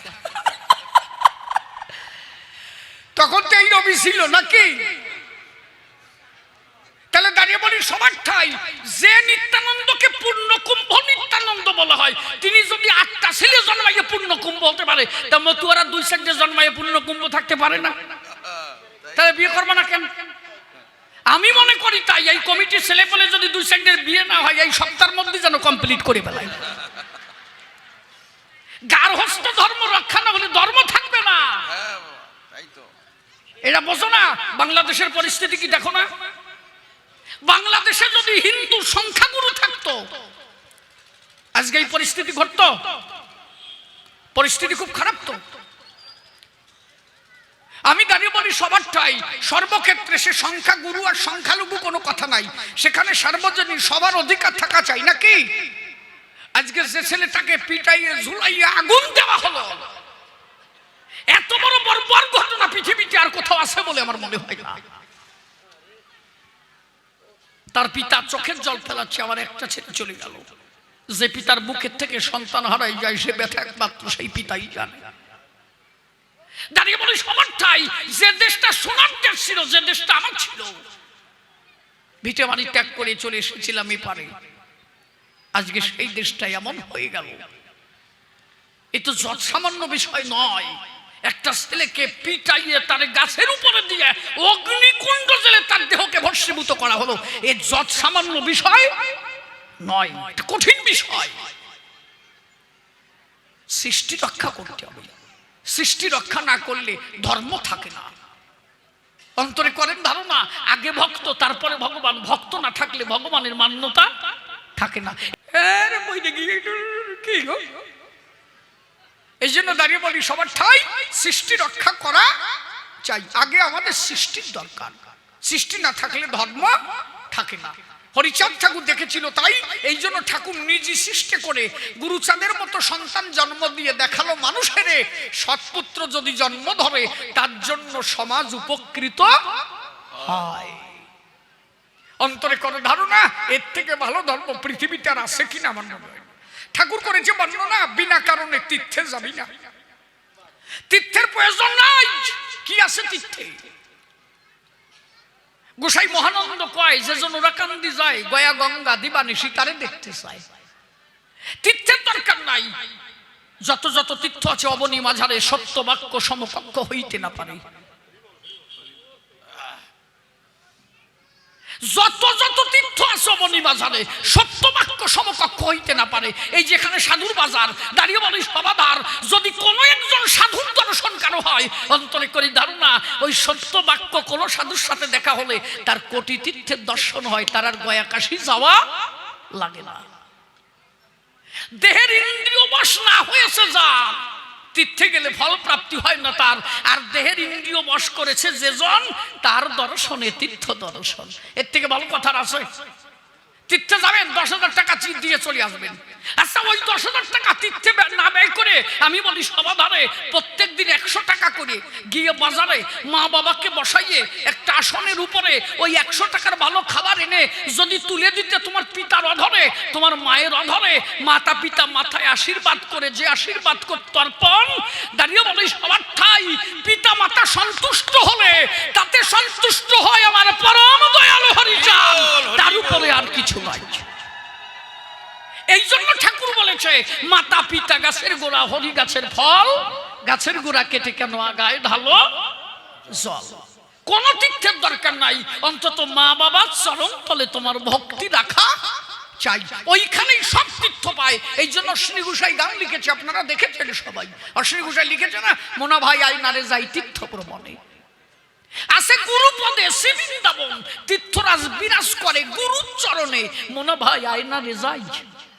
তখন তো এই রবি ছিল নাকি? তাহলে দাঁড়িয়ে বলি সবার ঠাই, যে নিত্যানন্দকে পূর্ণ কুম্ভ নিত্যানন্দ বলা হয়, তিনি যদি 8টা ছেলে জন্মাইয়ে পূর্ণ কুম্ভ হতে পারে, তা মতুয়ারা 2 সেন্টে জন্মাইয়ে পূর্ণ কুম্ভ থাকতে পারে না? তাহলে বিয়ে করবে না কেন? আমি মনে করি তাই এই কমিটির ছেলে পেলে যদি 2 সেন্টের বিয়ে না হয়, এই সপ্তাহের মধ্যে যেন কমপ্লিট করে ফেলায়। গার্হস্থ্য ধর্ম রক্ষা না হলে ধর্ম থাকবে না। এটা বোঝো না? বাংলাদেশের পরিস্থিতি কি দেখো না? বাংলাদেশে যদি হিন্দু সংখ্যাগুরু থাকতো, আজকে এই পরিস্থিতি ঘটতো? পরিস্থিতি খুব খারাপ তো। আমি দাঁড়িয়ে বলি সবারটাই, সর্বক্ষেত্রে সে সংখ্যাগুরু আর সংখ্যালঘু কোনো কথা নাই, সেখানে সার্বজনীন সবার অধিকার থাকা চাই, নাকি? আজকে যে ছেলেটাকে পিটাইয়ে ঝুলাইয়ে আগুন দেওয়া হলো, এত বড় বর্বর ঘটনা পৃথিবীতে আর কোথাও আছে বলে আমার মনে হয় না। তার পিতা চোখের জল ফেলাচ্ছে, আমার একটা ছেলে চলে গেল। যে পিতার বুকের থেকে সন্তান হারাই যায়, সে ব্যথা একমাত্র সেই পিতাই জানে। দাঁড়িয়ে বলি সবারটাই, যে দেশটা সোনার দেশ ছিল, যে দেশটা আমার ছিল, ভিটে বাড়ি ত্যাগ করে চলে এসেছিলাম এই পারে, আজকে সেই দেশটা এমন হয়ে গেল। এ তো যত সামান্য বিষয় নয়। একটা ছেলেকে পিটাইয়ে তার গাছের উপরে দিয়ে অগ্নিকুণ্ড জেলে তার দেহকে ভস্মীভূত করা হলো, এ যত সামান্য বিষয় নয়, কঠিন বিষয়। সৃষ্টি রক্ষা করতে হবে। সৃষ্টি রক্ষা না করলে ধর্ম থাকে না। অন্তরে করেন ধারণা, আগে ভক্ত তারপরে ভগবান, ভক্ত না থাকলে ভগবানের মান্যতা থাকে না। এই জন্য দাঁড়িয়ে বলি সবার ঠাই, সৃষ্টি রক্ষা করা চাই। আগে আমাদের সৃষ্টির দরকার, সৃষ্টি না থাকলে ধর্ম থাকে না। হরিচাঁদ ঠাকুর দেখেছিল, তাই এই জন্য ঠাকুর নিজে সৃষ্টি করে গুরুচাঁদের মতো সন্তান জন্ম দিয়ে দেখালো মানুষের সৎপুত্র যদি জন্ম ধরে তার জন্য সমাজ উপকৃত হয়। অন্তরে করে ধারণা, এর থেকে ভালো ধর্ম পৃথিবীতে আর আছে কিনা আমার মনে হয়। ঠাকুর করেছে বর্ণনা, বিনা কারণে তীর্থে যাবি না, তীর্থের প্রয়োজন নাই। কি আছে তীর্থে? গোসাই মহানন্দ কয়, যে জন ওরাকান্দি যায় গয়া গঙ্গা দিবানিশি তারে দেখতে চায়। তীর্থের দরকার নাই। যত যত তীর্থ আছে অবনী মাঝারে সত্য বাক্য সমকক্ষ হইতে না পারে। যত যত তীর্থ আছে অবনী বাজারে সত্য বাক্য সমকক্ষ হইতে না পারে। এই যেখানে সাধুর বাজার দাঁড়িয়ে বলি সমাধার, যদি কোনো একজন সাধুর দর্শন কারো হয় অন্তরে করি ধারণা ওই সত্য বাক্য কোন সাধুর সাথে দেখা হলে তার কোটি তীর্থের দর্শন হয়, তার আর গয়া কাশী যাওয়া লাগে না। দেহের ইন্দ্রিয় বশ না হয়েছে যার, তীর্থে গেলে ফল প্রাপ্তি হয় না তার। আর দেহের ইন্দ্রিয় বশ করেছে যেজন, তার দর্শনে তীর্থ দর্শন। এর থেকে ভালো কথা আছে? তীর্থে যাবেন 10,000 টাকা চিট দিয়ে চলে আসবেন। আচ্ছা ওই 10,000 টাকা তীর্থে না ব্যয় করে আমি বলি সমাধানে প্রত্যেক দিন 100 টাকা করে গিয়ে বাজারে মা বাবাকে বসাইয়ে একটা আসনের উপরে ওই 100 টাকার ভালো খাবার এনে যদি তুলে দিতে তোমার পিতার অধরে, তোমার মায়ের অধরে, মাতা পিতা মাথায় আশীর্বাদ করে যে আশীর্বাদ করত অর্পণ, দাঁড়িয়ে বলি সবার ঠাই পিতা মাতা সন্তুষ্ট হলে তাতে সন্তুষ্ট হয় আমার পরম দয়ালু হরিচাঁদ, তার উপরে আর কিছু নাই। এই জন্য ঠাকুর বলেছে মাতা পিতা গাছের গোড়া, হরি গাছের ফল, গাছের গোড়া কেটে কেন আগায় ঢালো জল। কোন তীর্থের দরকার নাই, অন্তত মা বাবার চরণ তলে তোমার ভক্তি রাখা চাই, ওইখানেই সব তীর্থ পায়। এই জন্য অশ্বিনী ঘোষাই গান লিখেছে, আপনারা দেখেছেন সবাই। অশ্বিনী ঘোষাই লিখেছে না, মোনা ভাই আইনারে যাই তীর্থ ভ্রমণে। আছে গুরুপদে শ্রীবৃন্দাবন, তীর্থরাজ বিরাজ করে গুরুর চরণে, মোনা ভাই আইনারে যাই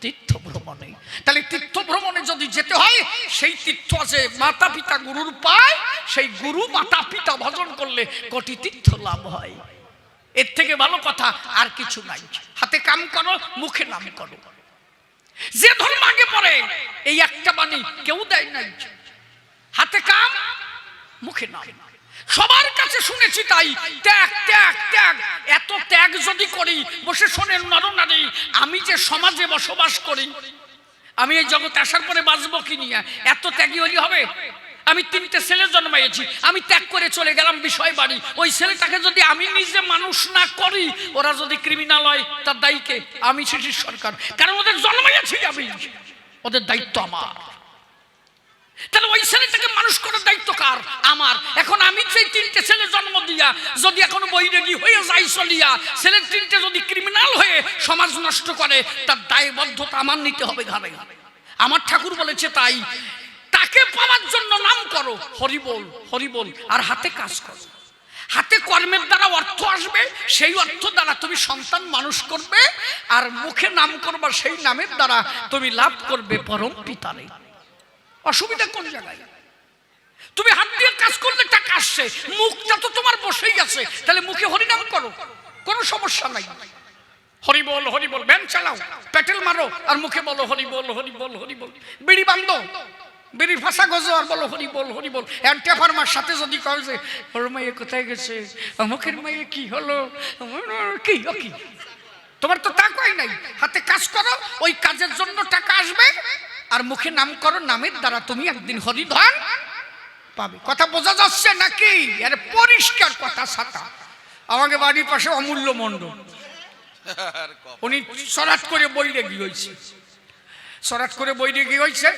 তীর্থ ভ্রমণে। তাহলে তীর্থ ভ্রমণে যদি যেতে হয়, সেই তীর্থ আছে মাতা পিতা গুরুর পায়, সেই গুরু মাতা পিতা ভজন করলে কোটি তীর্থ লাভ হয়। এর থেকে ভালো কথা আর কিছু নাই। হাতে কাম করো, মুখে নাম করো। যে ধর্ম আগে পড়ে এই একটা বাণী কেউ দেয় নাই, হাতে কাম মুখে নাম। সবার কাছে শুনেছি তাই, ত্যাগ ত্যাগ ত্যাগ। এত ত্যাগ যদি করি, বসে শোনেন নরনারী, আমি যে সমাজে বসবাস করি, আমি এই জগতে আসার পরে বাঁচবো কি নিয়ে, এত ত্যাগী হলি হবে? আমি 3টে ছেলে জন্মাইছি, আমি ত্যাগ করে চলে গেলাম বিষয় বাড়ি। ওই ছেলেটাকে যদি আমি নিজে মানুষ না করি, ওরা যদি ক্রিমিনাল হয় তার দায়ী কে? আমি শিশির সরকার, কারণ ওদের জন্মাইছি আমি, ওদের দায়িত্ব আমার। তাহলে ওই ছেলেটাকে মানুষ করার দায়িত্ব কার? আমার। এখন আমি সেই 3টে ছেলে জন্ম দিয়া যদি এখন বৈরাগী হয়ে যাই চলিয়া, ছেলের 3টে যদি ক্রিমিনাল হয়ে সমাজ নষ্ট করে, তার দায়বদ্ধতা আমার নিতে হবে ঘাড়ে। আমার ঠাকুর বলেছে তাই, তাকে পাওয়ার জন্য নাম করো, হরি বল হরি বল, আর হাতে কাজ করো। হাতে কর্মের দ্বারা অর্থ আসবে, সেই অর্থ দ্বারা তুমি সন্তান মানুষ করবে, আর মুখে নাম করবা, সেই নামের দ্বারা তুমি লাভ করবে পরম পিতারে। অসুবিধা কোন জায়গায়? তুমি হাত দিয়ে কাজ করলে টাকা আসছে, মুখটা তো তোমার বসেই আছে, তাহলে মুখে হরিনাম করো, কোনো সমস্যা নাই। হরি বল হরি বল, ভ্যান চালাও, পেট্রোল মারো, আর মুখে বলো হরি বল হরি বল হরি বল। বিড়ি বান্ধো, বিড়ির ফাঁসা গজো, আর বলো হরি বল হরি বল। অ্যান্টে ফার্মার সাথে যদি কয় যে ওর মেয়ে কোথায় গেছে, মুখের মেয়ে কি হলো, কি কি, তোমার তো টাকাই নাই। হাতে কাজ করো, ওই কাজের জন্য টাকা আসবে, আর মুখে নাম করো, নামের দ্বারা তুমি একদিন হরিধন পাবে। কথা বোঝা যাচ্ছে নাকি? আরে পরিষ্কার কথা সাতা। আমাকে বাড়ির পাশে অমূল্য মণ্ডল, উনি সরাট করে বৈরাগী হয়েছে, সরাট করে বৈরাগী হয়েছে।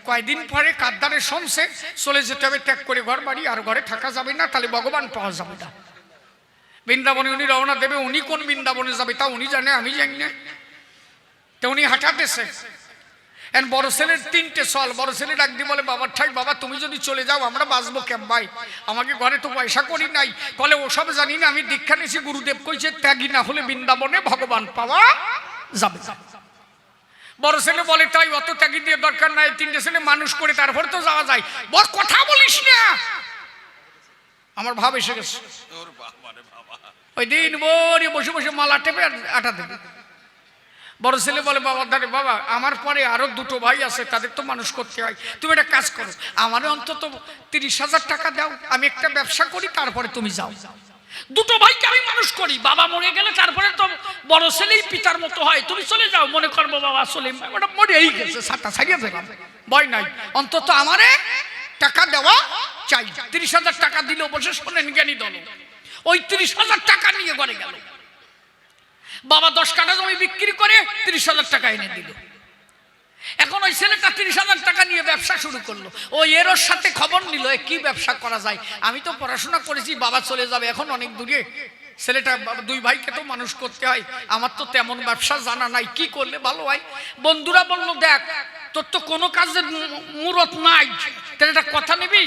কয়দিন পরে কাদ্দারে শুনছে চলে যেতে হবে ত্যাগ করে ঘর বাড়ি, আর ঘরে থাকা যাবে না, তাহলে ভগবান পাওয়া যাবে না। বৃন্দাবনে উনি রওনা দেবে, উনি কোন বৃন্দাবনে যাবে তা উনি জানে, আমি জানি না। তো উনি হাঁটাতেছে, বড় ছেলের 3টে সল। বড় ছেলে ডাক দিয়ে বলে, বাবার ঠাই বাবা, তুমি যদি চলে যাও আমরা বাঁচবো কেম ভাই, আমাকে ঘরে তো পয়সা করি নাই। বলে ওসব জানি না, আমি দীক্ষা নিয়েছি, গুরুদেব কইছে ত্যাগী না হলে বৃন্দাবনে ভগবান পাওয়া যাবে। বড় ছেলে বলে, তাই অত ত্যাগী দিয়ে দরকার নাই, 3টে ছেলে মানুষ করে তারপর তো যাওয়া যায়। বড় কথা বলিস না, আমার ভাব এসে গেছে। ওই দিন বড় বসে বসে মালা টেপে আটা দেবে। বড় ছেলে বলে, বাবা দাঁড়ে বাবা, আমার পরে আরো 2টো ভাই আছে, তাদের তো মানুষ করতে হয়, তুমি একটা কাজ করো, আমারে অন্তত 30,000 টাকা দাও, আমি একটা ব্যবসা করি, তারপরে তুমি যাও। 2টো ভাইকে আমি মানুষ করি, বাবা মরে গেলে তারপরে তো বড় ছেলেই পিতার মতো হয়, তুমি চলে যাও, মনে করবো বাবা আসলে ওটা মরেই গেছে, সাতা ছাড়িয়ে দিলাম, ভয় নাই, অন্তত আমারে টাকা দেওয়া চাই। 30,000 টাকা দিলেও বসে শোনেন জ্ঞানী দল, ওই 30,000 টাকা নিয়ে ঘরে গেল। বাবা 10 কাঠা জমি বিক্রি করে 30,000 টাকা এনে দিল। এখন ওই ছেলেটা 30,000 টাকা নিয়ে ব্যবসা শুরু করলো। ও এর সাথে খবর নিল কি ব্যবসা করা যায়। আমি তো পড়াশোনা করেছি, বাবা চলে যাবে এখন অনেক দূরে, ছেলেটা 2 ভাইকে তো মানুষ করতে হয়, আমার তো তেমন ব্যবসা জানা নাই, কি করলে ভালো হয়। বন্ধুরা বলল দেখ তোর তো কোনো কাজের মুরত নাই, তাহলে একটা কথা নিবি,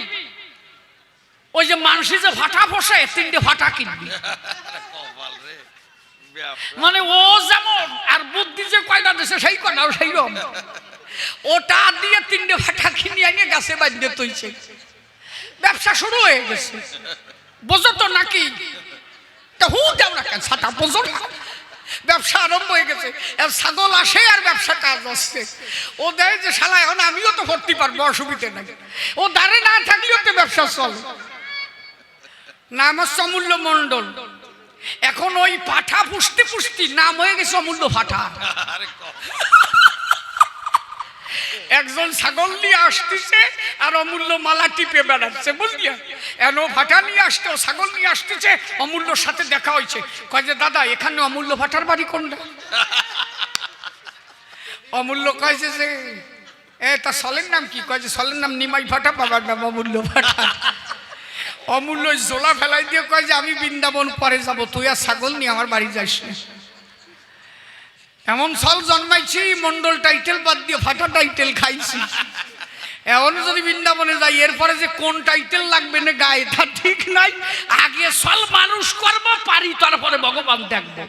ওই যে মানুষই যে ভাটা বসে 3টে ভাটা কিনবি। মানে ও যেমন আর বুদ্ধি যে কয়টা দেশে সেই কয়টাও সেই রকম, ওটা দিয়ে 3টে ভাটা কিনে আনিয়ে গাছে বাঁধতে তৈছে, ব্যবসা শুরু হয়ে গেছে। বোঝো তো নাকি? ব্যবসা আরম্ভ হয়ে গেছে। ছাগল আসে আর ব্যবসা কাজ আসছে। ও দেয় যে শালা এখন আমিও তো ভর্তি পারবো, অসুবিধে নাই। ও দাঁড়ে না থাকলেও তো ব্যবসা চলে। নাম হচ্ছে অমূল্য মন্ডল। এখন ওই পাঠা পুষতে পুষতি নাম হয়ে গেছে অমূল্য পাঠা। একজন ছাগল নিয়ে আসতেছে আর অমূল্য মালা টিপে বেড়াচ্ছে, বুঝলি? এনো ভাটা নিয়ে আসতে, ছাগল নিয়ে আসতেছে, অমূল্যর সাথে দেখা হয়েছে। কয় যে দাদা এখানে অমূল্য ভাটার বাড়ি কোনটা? অমূল্য কয়েছে যে তার সলের নাম কি? কয় যে সলের নাম নিমাই ভাটা, বাবার নাম অমূল্য ভাটা। অমূল্য জোলা ফেলাই দিয়ে কয় যে আমি বৃন্দাবন পরে যাব, তুই আর ছাগল নিয়ে আমার বাড়ি যাস না। এমন সাল জন্মাইছি মন্ডল টাইটেল বাদ দিয়ে ফাটা টাইটেল খাইছি। এখন যদি বৃন্দাবনে যাই এরপরে যে কোন টাইটেল লাগবে না গায়ে তা ঠিক নাই। আগে সাল মানুষ করবো পারি, তারপরে ভগবান দেখবো।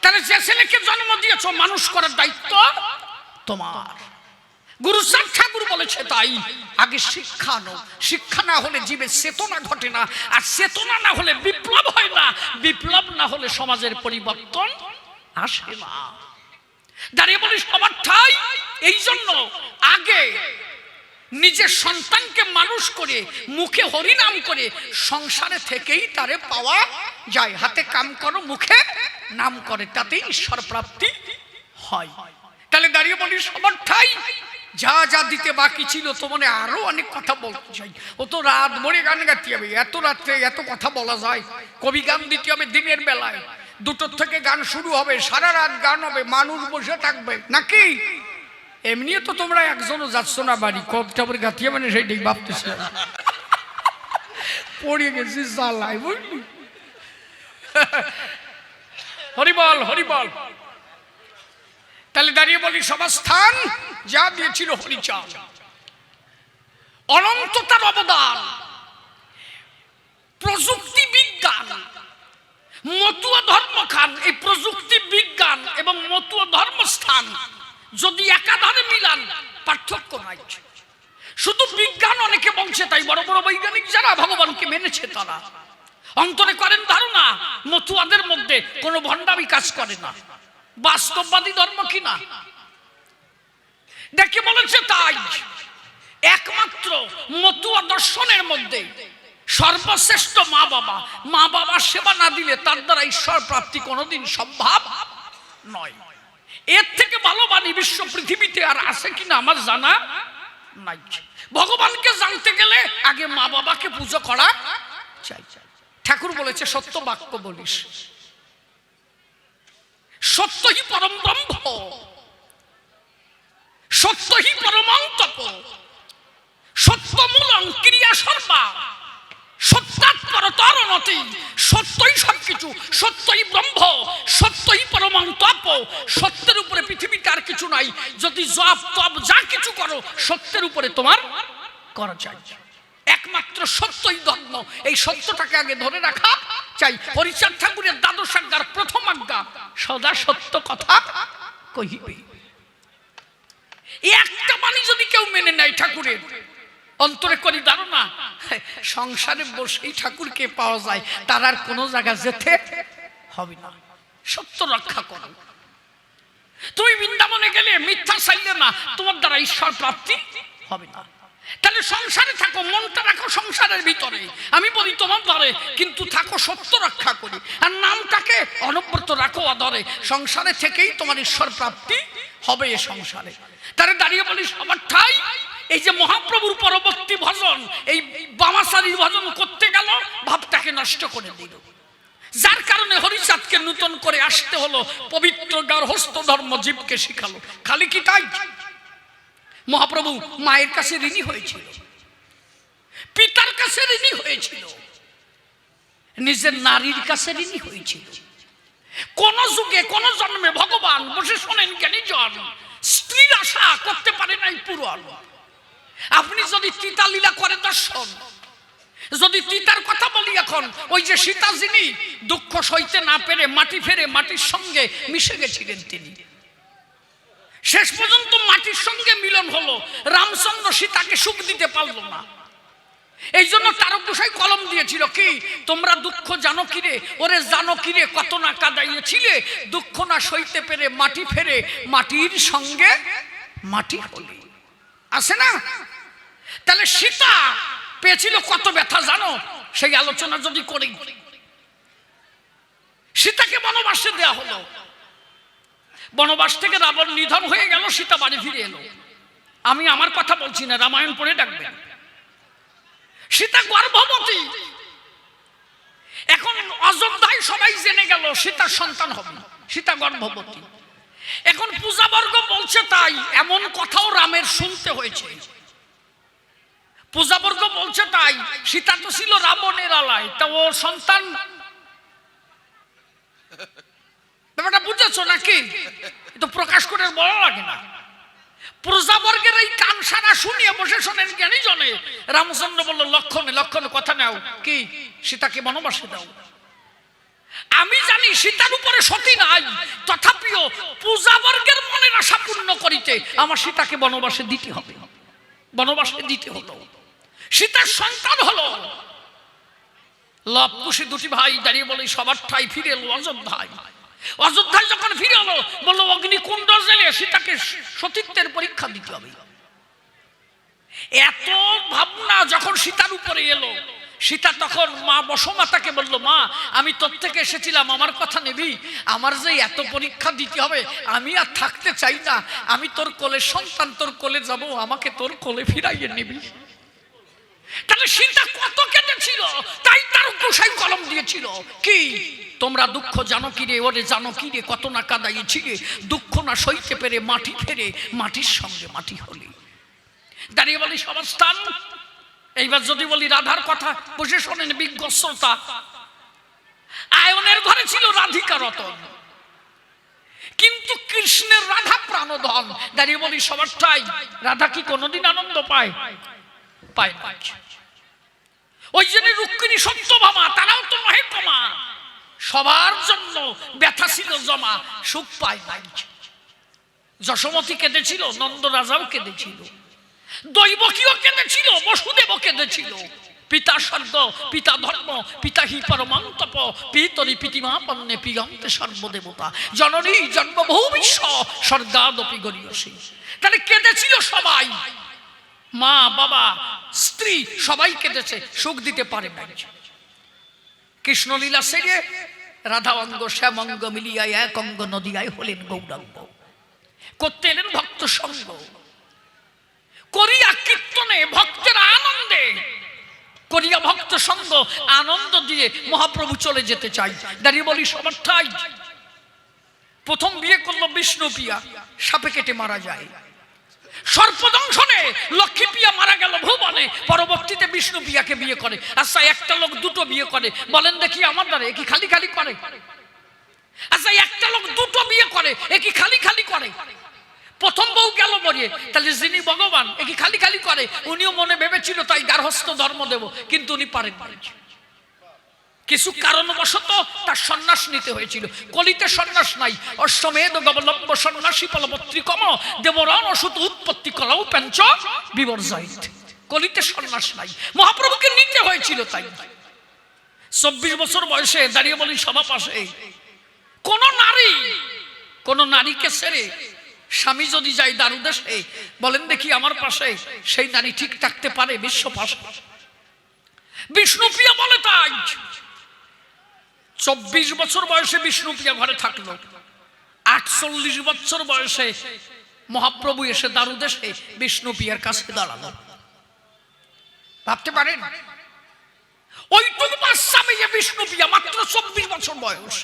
তাহলে যে ছেলেকে জন্ম দিয়েছ মানুষ করার দায়িত্ব তোমার। গুরু সাহেব ঠাকুর বলেছে তাই, আগে শিক্ষা নাও। শিক্ষা না হলে জীবে চেতনা ঘটে না, আর চেতনা না হলে বিপ্লব হয় না, বিপ্লব না হলে সমাজের পরিবর্তন আসে না। দাঁড়িয়ে বলি সবার ঠাই। এই জন্য আগে নিজের সন্তানকে মানুষ করে মুখে হরিনাম করে সংসারে থেকেই তারে পাওয়া যায়। হাতে কাম করো, মুখে নাম করে, তাতেই ঈশ্বর প্রাপ্তি হয়। তাহলে দাঁড়িয়ে বলি সবার ঠাই। যা যা দিতে বাকি ছিল তো মনে আরো অনেক কথা বলতে চাই। ও তো রাত ভরে গান গাইতে হবে, এত রাত্রে এত কথা বলা যায়? কবি গান দিতে হবে দিনের বেলায়, 2টোর থেকে গান শুরু হবে, সারা রাত গান হবে, মানুষ বসে থাকবে নাকি? এমনিও তো তোমরা একজনও যাচ্ছ না বাড়ি, কবটা করে গাঁথিয়ে মানে সেইটাই ভাবতেছি। পড়ে গেছি জ্বালাই, বুঝলি? হরিবল হরিবল। তাহলে দাঁড়িয়ে বলি সমাস্থান যা দিয়েছিল হরিচাঁদ, অনন্ততার অবদান, প্রযুক্তি বিজ্ঞান, মতুয়া ধর্মখান। এই প্রযুক্তি বিজ্ঞান এবং মতুয়া ধর্মস্থান যদি একাধারে মিলান পার্থক্য নাই। শুধু বিজ্ঞান অনেকে বলছে তাই, বড় বড় বৈজ্ঞানিক যারা ভগবানকে মেনেছে তারা অন্তরে করেন ধারণা মতুয়াদের মধ্যে কোনো ভণ্ডামি কাজ করে না। বাস্তববাদী ধর্ম কিনা দেখে বলেছে তাই। একমাত্র মতুয়া দর্শনের মধ্যে সর্বশ্রেষ্ঠ মা বাবা। মা বাবার সেবা না দিলে তার দ্বারা ঈশ্বর প্রাপ্তি কোনোদিন সম্ভব নয়। এর থেকে ভালো বাণী বিশ্ব পৃথিবীতে আর আছে কিনা আমার জানা নাই। ভগবানকে জানতে গেলে আগে মা বাবাকে পুজো করা চাই। ঠাকুর বলেছে সত্য বাক্য বলিস, সত্যই পরম ব্রহ্ম, সত্যই পরমং তপ, সত্যমূলং ক্রিয়া সর্বা, সত্যাৎপরতর নতি। সত্যই সবকিছু, সত্যই ব্রহ্ম, সত্যই পরমং তপ। সত্যের উপরে পৃথিবীতে আর কিছু নাই। যদি জপ তপ যা কিছু করো সত্যের উপরে তোমার করা চাই। একমাত্র সত্যই ধর্ম। এই সত্যটাকে আগে ধরে রাখা চাই। হরিচাঁদ ঠাকুরের দ্বাদশ আজ্ঞার প্রথম আজ্ঞা সদা সত্য কথা কহিবে। একটা বাণী যদি কেউ মেনে নেয় ঠাকুরের, অন্তরে করি ধারণা সংসারে বসেই ঠাকুরকে পাওয়া যায়, তার আর কোনো জায়গা যেতে হবে না। সত্য রক্ষা করো। তুমি বৃন্দাবনে গেলে মিথ্যা চাইলে না, তোমার দ্বারা ঈশ্বর প্রাপ্তি হবে না। তাহলে সংসারে থাকো, মনটা রাখো সংসারের ভিতরে। আমি বলি তোমার ধরে, কিন্তু থাকো সত্য রক্ষা করি, আর নামটাকে অনবরত রাখো আদরে। সংসারে থেকেই তোমার ঈশ্বর প্রাপ্তি হবে এ সংসারে। তাহলে দাঁড়িয়ে বলি সবার ঠাই। এই যে মহাপ্রভুর পরবর্তী ভজন, এই বামাচারীর ভজন করতে গেল, ভাবটাকে নষ্ট করে দিল। যার কারণে হরিচাঁদকে নূতন করে আসতে হলো, পবিত্র গার্হস্থ্য ধর্ম জীবকে শিখালো। খালি কি তাই? মহাপ্রভু মায়ের কাছে ঋণী হয়েছিল, পিতার কাছে ঋণী হয়েছিল, নিজের নারীর কাছে ঋণী হয়েছিল। কোন যুগে কোন জন্মে ভগবান বসে শোনেন জ্ঞানী জন স্ত্রীর আশা করতে পারে নাই পূরণ। আপনি যদি তিতা লীলা করে দর্শন, যদি তিতার কথা বলি এখন, ওই যে সীতা যিনি দুঃখ সইতে না পেরে মাটি ফেরে মাটির সঙ্গে মিশে গেছিলেন, তিনি শেষ পর্যন্ত মাটির সঙ্গে মিলন হলো। রামচন্দ্র সীতাকে সুখ দিতে পারলো না, এই জন্য তারকগোসাই কলম দিয়েছিল কি, তোমরা দুঃখ জানো কিরে, ওরে জানো কিরে কত না কাঁদাইয়েছিলে, দুঃখ না সইতে পেরে মাটি ফেরে মাটির সঙ্গে মাটি হলে। আছে না? তাহলে সীতা পেয়েছিল কত ব্যথা জানো, সেই আলোচনা যদি করি। সীতাকে বনবাসে দেয়া হলো, বনবাস থেকে রাবণ নিধন হয়ে গেল, সীতা বাড়ি ফিরে এলো। আমি আমার কথা বলছি না, রামায়ণ পড়ে ডাকবেন। সীতা গর্ভবতী, এখন অযোধ্যায় সবাই জেনে গেল সীতার সন্তান হবে, সীতা গর্ভবতী। এখন পূজাবর্গ বলছে তাই এমন কথাও রামের শুনতে হয়েছে। পূজাবর্গ বলছে তাই, সীতা তো ছিল রাবণের আলায়, তা ও সন্তান, ব্যাপারটা বুঝেছো নাকি? তো প্রকাশ করে বলা লাগে না। প্রজাবর্গের এই কানসারা শুনিয়ে বসে শোনেন জ্ঞানী জনে। রামচন্দ্র বলল, লক্ষণে লক্ষণে কথা নাও, কি সীতাকে বনবাসে দাও। আমি জানি সীতার উপরে সতী নাই, তথাপিও পূজাবর্গের মনের আশা পূর্ণ করিতে আমার সীতাকে বনবাসে দিতে হবে, বনবাসে দিতে হলো। সীতার সন্তান হলো। লব কুশি দুটি ভাই দাঁড়িয়ে বলে সবার ঠাই ফিরে এলো অযোধ্যায়। অযোধ্যায় যখন ফিরে এলো, বললো অগ্নিকুণ্ড জেলে সীতাকে সতীত্বের পরীক্ষা দিতে হবে। এত ভাবনা যখন সীতার উপরে এলো, সীতা তখন মা বসুমাতাকে বলল, মা আমি তোর থেকে এসেছিলাম, আমার কথা নেবি? আমার যে এত পরীক্ষা দিতে হবে, আমি আর থাকতে চাই না, আমি তোর কোলের সন্তান, তোর কোলে যাব, আমাকে তোর কোলে ফিরাইয়ে নিবি। তাহলে সীতা কত কেঁদেছিল, তাই তার গোসাই কলম দিয়েছিল কি, তোমরা দুঃখ জানো কিরে, ওরে জানো কিরে কত না কাঁদাইয়েছিলে, দুঃখ না সইতে পেরে মাটি ফেরে মাটির সঙ্গে মাটি হলি। দাঁড়িয়ে বলি সবার স্থান। এইবার যদি বলি রাধার কথা, বসে শোনেন বিজ্ঞ শ্রোতা। আয়নের ঘরে ছিল রাধিকা রতন, কিন্তু কৃষ্ণের রাধা প্রাণধন। দাঁড়িয়ে বলি সবার ঠাই, রাধা কি কোনোদিন আনন্দ পায়? পায় না। ওই জন্য রুক্মিণী সত্যভামা, তারাও তো নহে কমা, সবার জন্য ব্যথা ছিল জমা, সুখ পায় নাই। যশোমতী কেঁদেছিল, নন্দ রাজাও কেঁদেছিল, দৈবকীও কেঁদেছিল, বসুদেবও কেঁদেছিল। পিতা স্বর্গ, পিতা ধর্ম, পিতা হি পরমন্তপ, পিতরি পিতিমাপন্নে পিয়ন্তে সর্বদেবতা, জননী জন্মবহু বিশ্ব স্বর্গাদপি গরীয়সী। তাহলে কেঁদেছিল সবাই, মা বাবা স্ত্রী সবাই কেঁদেছে, সুখ দিতে পারে না। কৃষ্ণলীলা সেরে রাধা অঙ্গ শ্যামঙ্গ মিলিয়া এক অঙ্গ নদিয়ায় হলেন গৌরাঙ্গ, করতে এলেন ভক্ত সঙ্গ, করিয়া কীর্তনে ভক্তের আনন্দে, করিয়া ভক্ত সঙ্গ আনন্দ দিয়ে মহাপ্রভু চলে যেতে চাই। দাঁড়িয়ে বলি সবার ঠাই। প্রথম বিয়ে করলো বিষ্ণু পিয়া, সাপে কেটে মারা যায়। সর্পদংশনে লক্ষ্মী পিয়া মারা গেল ভুবনে, পরবর্তীতে বিষ্ণু পিয়াকে বিয়ে করে। আচ্ছা একটা লোক দুটো বিয়ে করে, বলেন দেখি আমার দ্বারা কি খালি খালি করে? আচ্ছা একটা লোক দুটো বিয়ে করে, এ কি খালি খালি করে? প্রথম বউ গেল মরিয়ে, তাহলে যিনি ভগবান এ কি খালি খালি করে? উনিও মনে ভেবেছিল তাই গার্হস্থ্য ধর্ম দেব, কিন্তু উনি পারেন না। কিছু কারণবশত তার সন্ন্যাস নিতে হয়েছিল। কলিতে সন্ন্যাস নাই। অশ্বমেধ গবলম্ব সন্ন্যাসী ফলপত্রিকম দেবরণ সুত উৎপত্তি করাও পেঞ্চ বিবর্জয়িত। কলিতে সন্ন্যাস নাই, মহাপ্রভুকে নিতে হয়েছিল। তাই 24 বছর বয়সে দাঁড়িয়ে বলি সভা পাশে, কোন নারীকে ছেড়ে স্বামী যদি যায় দারুদেশে, বলেন দেখি আমার পাশে সেই নারী ঠিক থাকতে পারে বিশ্ব পাশে? বিষ্ণুপ্রিয়া বলে তাই 24 বছর বয়সে বিষ্ণুপ্রিয়া ঘরে থাকলো। 48 বছর বয়সে মহাপ্রভু এসে দারুদেশে বিষ্ণুপ্রিয়ার কাছে দাঁড়ালো। ভাবতে পারেন ওইটুকু বাচ্চা মেয়ে বিষ্ণুপ্রিয়া, মাত্র 24 বছর বয়স।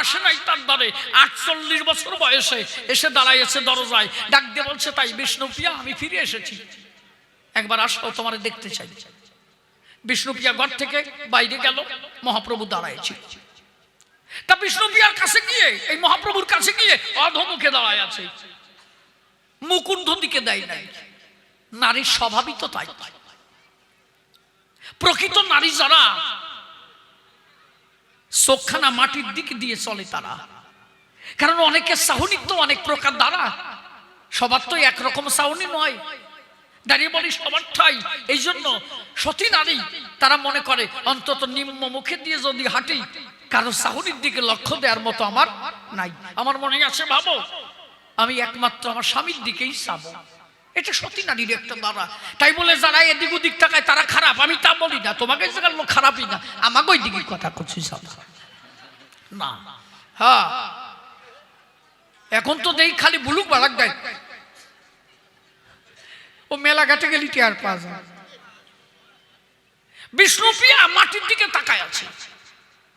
আসে নাই তার দ্বারে। 48 বছর বয়সে এসে দাঁড়াইছে দরজায়, ডাক দিয়ে বলছে, তাই বিষ্ণুপ্রিয়া আমি ফিরে এসেছি, একবার আসো, তোমার দেখতে চাই। বিষ্ণুপ্রিয়া ঘর থেকে বাইরে গেল, মহাপ্রভু দাঁড়াইছে। তা বিষ্ণুপ্রিয়ার কাছে গিয়ে, এই মহাপ্রভুর কাছে গিয়ে অধমুখে দাঁড়ায় আছে, মুকুণ্ড দিকে দেয় নাই। নারীর স্বভাবই তো তাই। প্রকৃত নারী যারা, চোখখানা মাটির দিকে দিয়ে চলে তারা। কারণ অনেকের চাহনিত্ব অনেক প্রকার দ্বারা, সবার তো একরকম চাহনি নয়। দাঁড়িয়ে বলি সবার ঠাই। এই জন্য সতী নারী তারা মনে করে অন্তত নিম্ন মুখে দিয়ে যদি হাঁটি, কারো চাহনির দিকে লক্ষ্য দেওয়ার মতো আমার নাই। আমার মনে আছে, ভাবো আমি একমাত্র আমার স্বামীর দিকেই চাবো, এটা সতী নারীর একটা দ্বারা। তাই বলে যারা এদিক ওদিক তাকায় তারা খারাপ, আমি তা বলি না। তোমাকে জায়গার লোক খারাপই না, আমাকে ওই দিকে কথা করছি না। হ্যাঁ, এখন তো দেই খালি বুলুক বালাক দেয়, ও মেলা ঘাটে গেলি টিয়ার পাওয়া যায়। বিষ্ণুপ্রিয়া মাটির দিকে তাকায় আছে।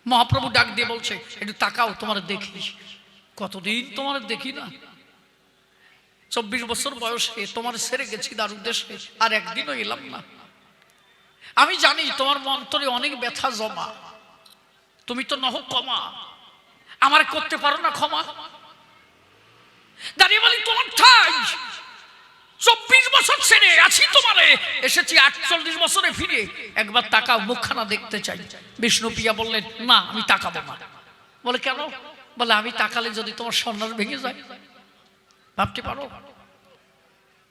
মহাপ্রভু ডাক দিয়ে বলছে, একটু তাকাও, তোমার দেখি, কতদিন তোমার দেখি না। 24 বছর বয়সে তোমার ছেড়ে গেছি তার উদ্দেশ্যে, আর একদিনও এলাম না। আমি জানি তোমার অন্তরে অনেক ব্যথা জমা, তুমি তো নহ ক্ষমা, আমার করতে পারো না ক্ষমা। দাঁড়িয়ে বলি তোমার ঠাই, 24 বছর ছেড়ে আছি তোমারে, এসেছি 48 বছরে ফিরে, একবার তাকাও, মুখখানা দেখতে চাই। বিষ্ণুপ্রিয়া বললেন, না আমি তাকাবো না। বলে কেন? বলে আমি তাকালে যদি তোমার সন্ন্যাস ভেঙে যায়। ভাবতে পারো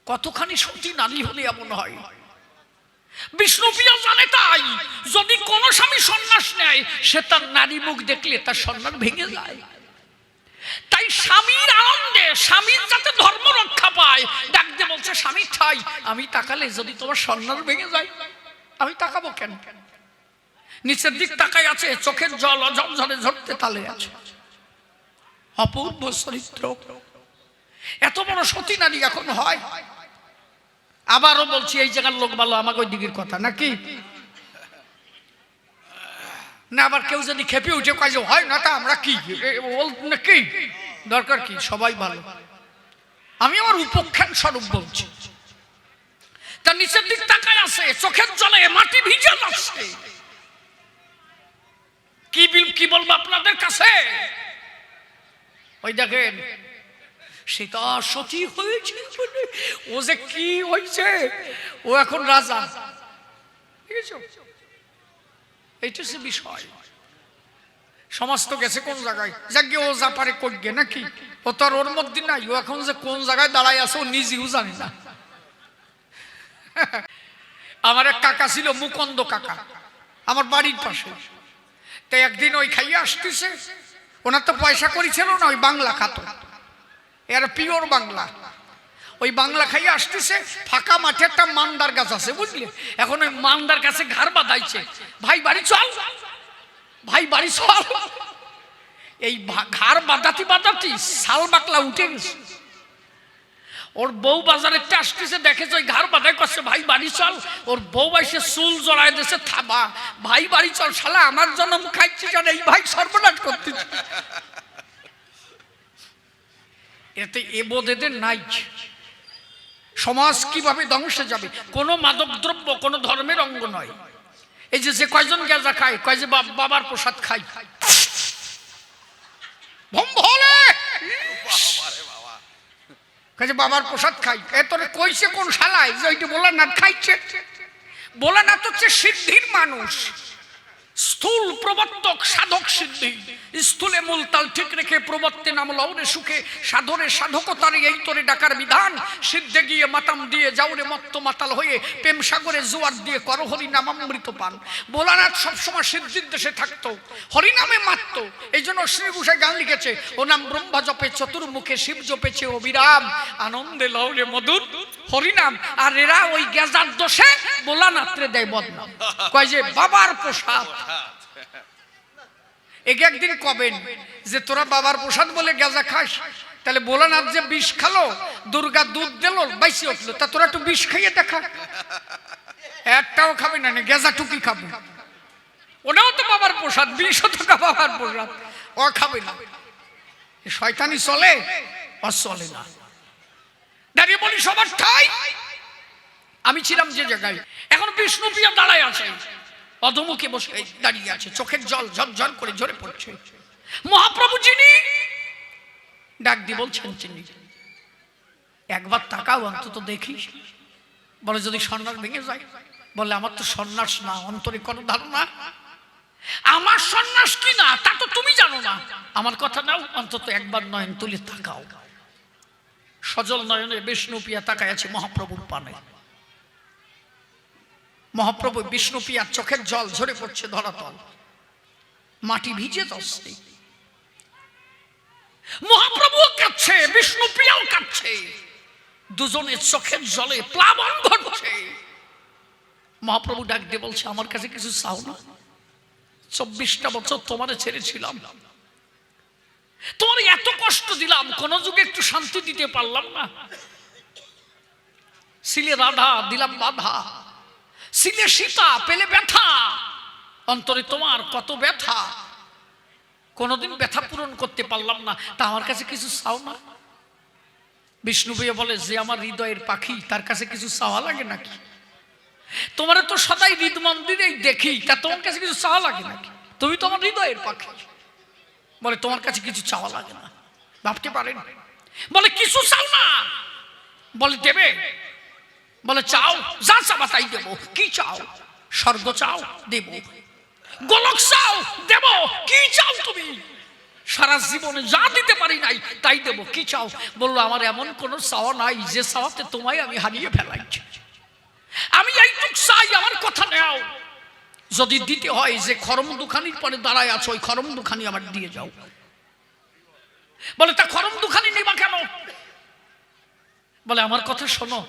কতখানি সতী নারী হলে এমন হয়। বিষ্ণুপ্রিয়া জানে তাই যদি কোন স্বামী সন্ন্যাস নেয়, সে তার নারী মুখ দেখলে তার সন্ন্যাস ভেঙে যায়। তাই স্বামীর আনন্দে, স্বামীর যাতে ধর্ম রক্ষা পায়, ডাক দিয়ে বলছে, স্বামী ঠাই আমি তাকালে যদি তোমার সন্ন্যাস ভেঙে যায়, আমি তাকাবো কেন? নিচের দিক তাকায় আছে, চোখের জল ঝরঝরে ঝরতে তালে আছে। অপূর্ব চরিত্র, এত বড় সতী নারী এখন হয়। আবারও বলছি, এই জায়গার লোক ভালো, আমাকে ওই দিকের কথা নাকি না। আবার কেউ যদি খেপে উঠে কাজ হয় না, তা আমরা কি কি দরকার কি, সবাই ভালো। আমি আমার উপখ্যান স্বরূপ বলছি। তার নিচের দিক তাকায় আছে, চোখের জলে মাটি ভিজে যাচ্ছে। কি বলবো আপনাদের কাছে? ওই দেখেন, সীতা সতী হয়েছে, ও যে কি হয়েছে, ও এখন রাজা। এইটা সে বিষয়। সমাজ তো গেছে কোন জায়গায়, যাকে ও যা পারে করবে নাকি, ও তো আর ওর মধ্যে নাই। ও এখন যে কোন জায়গায় দাঁড়ায় আছে ও নিজেও জানে না। আমার এক কাকা ছিল, মুকুন্দ কাকা, আমার বাড়ির পাশে। তাই একদিন ওই খাইয়ে আসতেছে, ওনার তো পয়সা করেছিল না, ওই বাংলা খাতো, এর পিওর বাংলা। ওই বাংলা খাইয়ে আসতেছে, ফাঁকা মাঠে একটা মান্দার গাছ আছে, বুঝলি। এখন ওই মান্দার গাছে ঘাড় বাঁধাইছে, ভাই বাড়ি চল, ভাই বাড়ি চল। এই ঘাড় বাঁধাতি বাঁধাতি শাল বাকলা উঠে গেছে। ওর বউ বাজারে আসতেছে, দেখেছে ওই ঘাড় বাঁধাই করছে, ভাই বাড়ি চল। ওর বউ এসে চুল জড়াই দিয়েছে, থাবা, ভাই বাড়ি চল, শালা আমার জন্ম খাইছি জানে, এই ভাই সর্বনাশ করতেছে। এতে এ বোধ এদের নাই। সমাজ কিভাবে ধ্বংসে যাবে। কোনো মাদক দ্রব্য কোনো ধর্মের অঙ্গ নয়। এই যে কয়জন গেজা খায়, কয় যে বাবার প্রসাদ খাই, বাবার প্রসাদ খাই। এ তোরে কইছে কোন শালায় যে ওইটা ভোলানাথ খাইছে? ভোলানাথ হচ্ছে সিদ্ধির মানুষ, স্থূল প্রবর্তক, সাধক সিদ্ধি। স্থূলে মূল তাল ঠিক রেখে প্রবর্তে নাম লৌরে সুখে, সাধরে সাধকতারে এই তোরে ডাকার বিধান। সিদ্ধে গিয়ে মাতাম দিয়ে যাওরে মত্ত মাতাল হয়ে, প্রেম সাগরে জোয়ার দিয়ে কর হরি নাম অমৃত পান। ভোলানাথ সবসময় সিদ্ধির দেশে থাকতো, হরিনামে মারত। এই জন্য শ্রী গোসাই গান লিখেছে, ও নাম ব্রহ্মা জপে চতুর্মুখে, শিব জপেছে অবিরাম, আনন্দে লৌরে মধুর হরিনাম। আর এরা ওই গেজার দোষে ভোলানাথরে দেয় বদনাম, কয় যে বাবার প্রসাদ। একে একদিন কবেন যে তোরা বাবার প্রসাদ বলে গেজা খাস, তাহলে ভোলানাথ যে বিষ খালো, দুর্গা দুধ দিল, বাইসি উঠলো, তা তোরা একটু বিষ খাইয়ে দেখা। একটাও খাবে না, গেজা টুকি খাবে, ওটাও তো বাবার প্রসাদ, 20 টাকা বাবার প্রসাদ। ও খাবে না, শয়তানি চলে ও চলে না। দাঁড়িয়ে বলি সবার ঠাই। আমি ছিলাম যে জায়গায়, এখন বিষ্ণুপ্রিয়া দাঁড়ায় আছে, অধমুখে বসে দাঁড়িয়ে আছে, চোখের জল ঝরঝর করে ঝরে পড়ছে। মহাপ্রভু যিনি ডাক দিয়ে বলছেন, চিনি একবার তাকাও অন্তত দেখি। বলে যদি সন্ন্যাস ভেঙে যায়? বলে আমার তো সন্ন্যাস না, অন্তরে কোনো ধারণা আমার সন্ন্যাস কি না তা তো তুমি জানো না। আমার কথা নাও, অন্তত একবার নয়ন তুলে তাকাও। সজল নয়নে বিষ্ণুপ্রিয়া তাকায় আছে মহাপ্রভুর পানে। মহাপ্রভু বিষ্ণুপ্রিয়ার চোখের জল ঝরে পড়ছে ধরাতল, মাটি ভিজে যাচ্ছে। মহাপ্রভুও কাঁদছে, বিষ্ণুপ্রিয়াও কাঁদছে, দুজনের চোখের জলে প্লাবন ঘটছে। মহাপ্রভু ডাক দিয়ে বলছে, আমার কাছে কিছু চাও না? 24টা বছর তোমারে ছেড়েছিলাম, তোমার এত কষ্ট দিলাম, কোন যুগে একটু শান্তি দিতে পারলাম না। ছিলে রাধা, দিলাম বাধা, ছিলে সীতা, পেলে ব্যথা, অন্তরে তোমার কত ব্যথা, কোনদিন ব্যথা পূরণ করতে পারলাম না, তা আমার কাছে কিছু চাও না? বিষ্ণুপ্রিয়া বলে, যে আমার হৃদয়ের পাখি তার কাছে কিছু চাওয়া লাগে নাকি? তোমারে তো সদাই হৃদ মন্দিরেই দেখি, তা তোমার কাছে কিছু চাওয়া লাগে নাকি? তুমি তো আমার হৃদয়ের পাখি। বলে তোমার কাছে কিছু চাওয়া লাগে না, ভাবতে পারেন? বলে কিছু চাও না? বলে দেবে? বলে চাও, যা চাবা তাই দেবো। কি চাও? স্বর্গ চাও? দেব। গোলক চাও? দেব। কি চাও তুমি? সারা জীবনে যা দিতে পারি নাই তাই দেব। কি চাও? বললো আমার এমন কোনো চাওয়া নাই যে চাওয়াতে তোমায় আমি হারিয়ে ফেলাইছি, আমি এইটুক চাই, আমার কথা নেও। যদি দিতে হয়, যে খরম দুখানির পরে দাঁড়ায় আছো ওই খরম দুখানি আবার দিয়ে যাও। বলে তা খরম দুখানি নিবা কেন? বলে আমার কথা শোনো,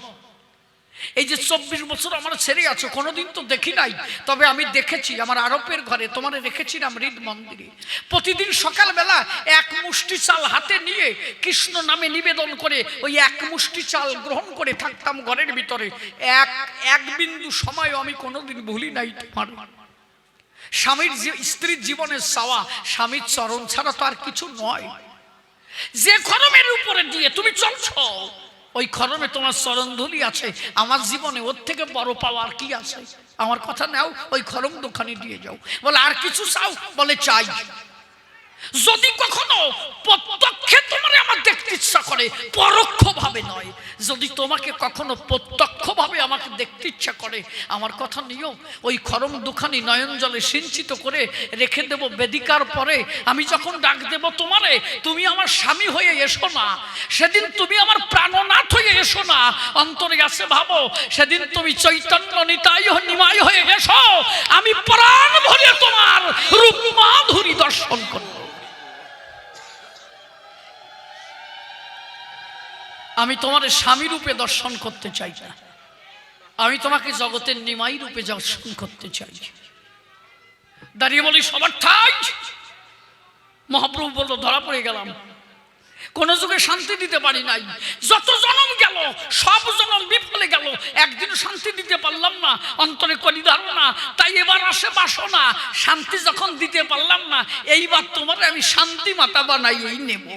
এই যে 24 বছর আমার ছেড়ে আছো, কোনোদিন তো দেখি নাই, তবে আমি দেখেছি আমার আরোপের ঘরে তোমারে রেখেছিলাম হৃদ মন্দিরে। প্রতিদিন সকালবেলা এক মুষ্টি চাল হাতে নিয়ে কৃষ্ণ নামে নিবেদন করে ওই এক মুষ্টি চাল গ্রহণ করে থাকতাম ঘরের ভিতরে। এক বিন্দু সময় আমি কোনোদিন ভুলি নাই তোমার। স্বামীর স্ত্রীর জীবনের চাওয়া স্বামীর চরণ ছাড়া তো আর কিছু নয়। যে খরমের উপরে দিয়ে তুমি চলছো ওই খরমে তোমার চরণধুলি আছে, আমার জীবনে ওর থেকে বড় পাওয়ার কি আছে? আমার কথা নাও, ওই খরম দোকানে দিয়ে যাও। বলে আর কিছু চাও? বলে চাই। যদি কখনো প্রত্যক্ষে তোমার আমার দেখতে ইচ্ছা করে, পরোক্ষ ভাবে নয়, যদি তোমাকে কখনো প্রত্যক্ষ ভাবে আমাকে দেখতে ইচ্ছা করে, আমার কথা নিও, ওই খরম দুখানি নয়ন জলে সিঞ্চিত করে রেখে দেব বেদিকার পরে। আমি যখন ডাক দেব তোমারে, তুমি আমার স্বামী হয়ে এসো না, সেদিন তুমি আমার প্রাণনাথ হয়ে এসো না, অন্তরে আছে ভাবো সেদিন তুমি চৈতন্য নিতাই নিমাই হয়ে গেছো, আমি প্রাণ ভরে তোমার রূপ মাধুরী দর্শন করব। আমি তোমার স্বামী রূপে দর্শন করতে চাই না, আমি তোমাকে জগতের নিমাই রূপে দর্শন করতে চাই। দাঁড়িয়ে বলি সবার ঠাই। মহাপ্রভু বলল, ধরা পড়ে গেলাম, কোন যুগে শান্তি দিতে পারি নাই, যত জনম গেল সব জনম বিফলে গেল, একদিন শান্তি দিতে পারলাম না, অন্তরে করি ধারণা, তাই এবার আসে বাসনা, শান্তি যখন দিতে পারলাম না, এইবার তোমার আমি শান্তি মাতা বানাই নেব।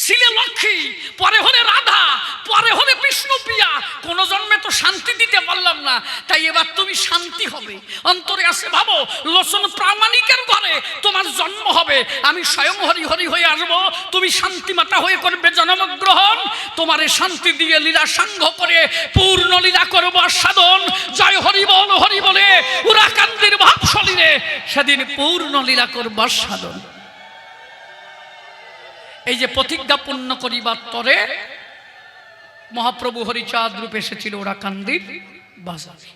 ছিলে লক্ষ্মী, পরে হলে রাধা, পরে হলে বিষ্ণুপ্রিয়া, কোন জন্মে তো শান্তি দিতে পারলাম না, তাই এবার তুমি শান্তি হবে। অন্তরে আসে ভাবো লোচন প্রামাণিকের ঘরে তোমার জন্ম হবে, আমি স্বয়ং হরি হরি হয়ে আসবো, তুমি শান্তি মাতা হয়ে করবে জন্মগ্রহণ, তোমারে শান্তি দিয়ে লীলা সাঙ্গ করে পূর্ণ লীলা করবো আস্বাদন। জয় হরি বলে উরা কান্দির ভাব শরীরে সেদিন পূর্ণ লীলা করবো আস্বাদন। এই যে প্রতিজ্ঞা পূর্ণ করিবার তরে মহাপ্রভু হরিচাঁদ রূপে এসেছিল ওরা কান্দির বাজারে।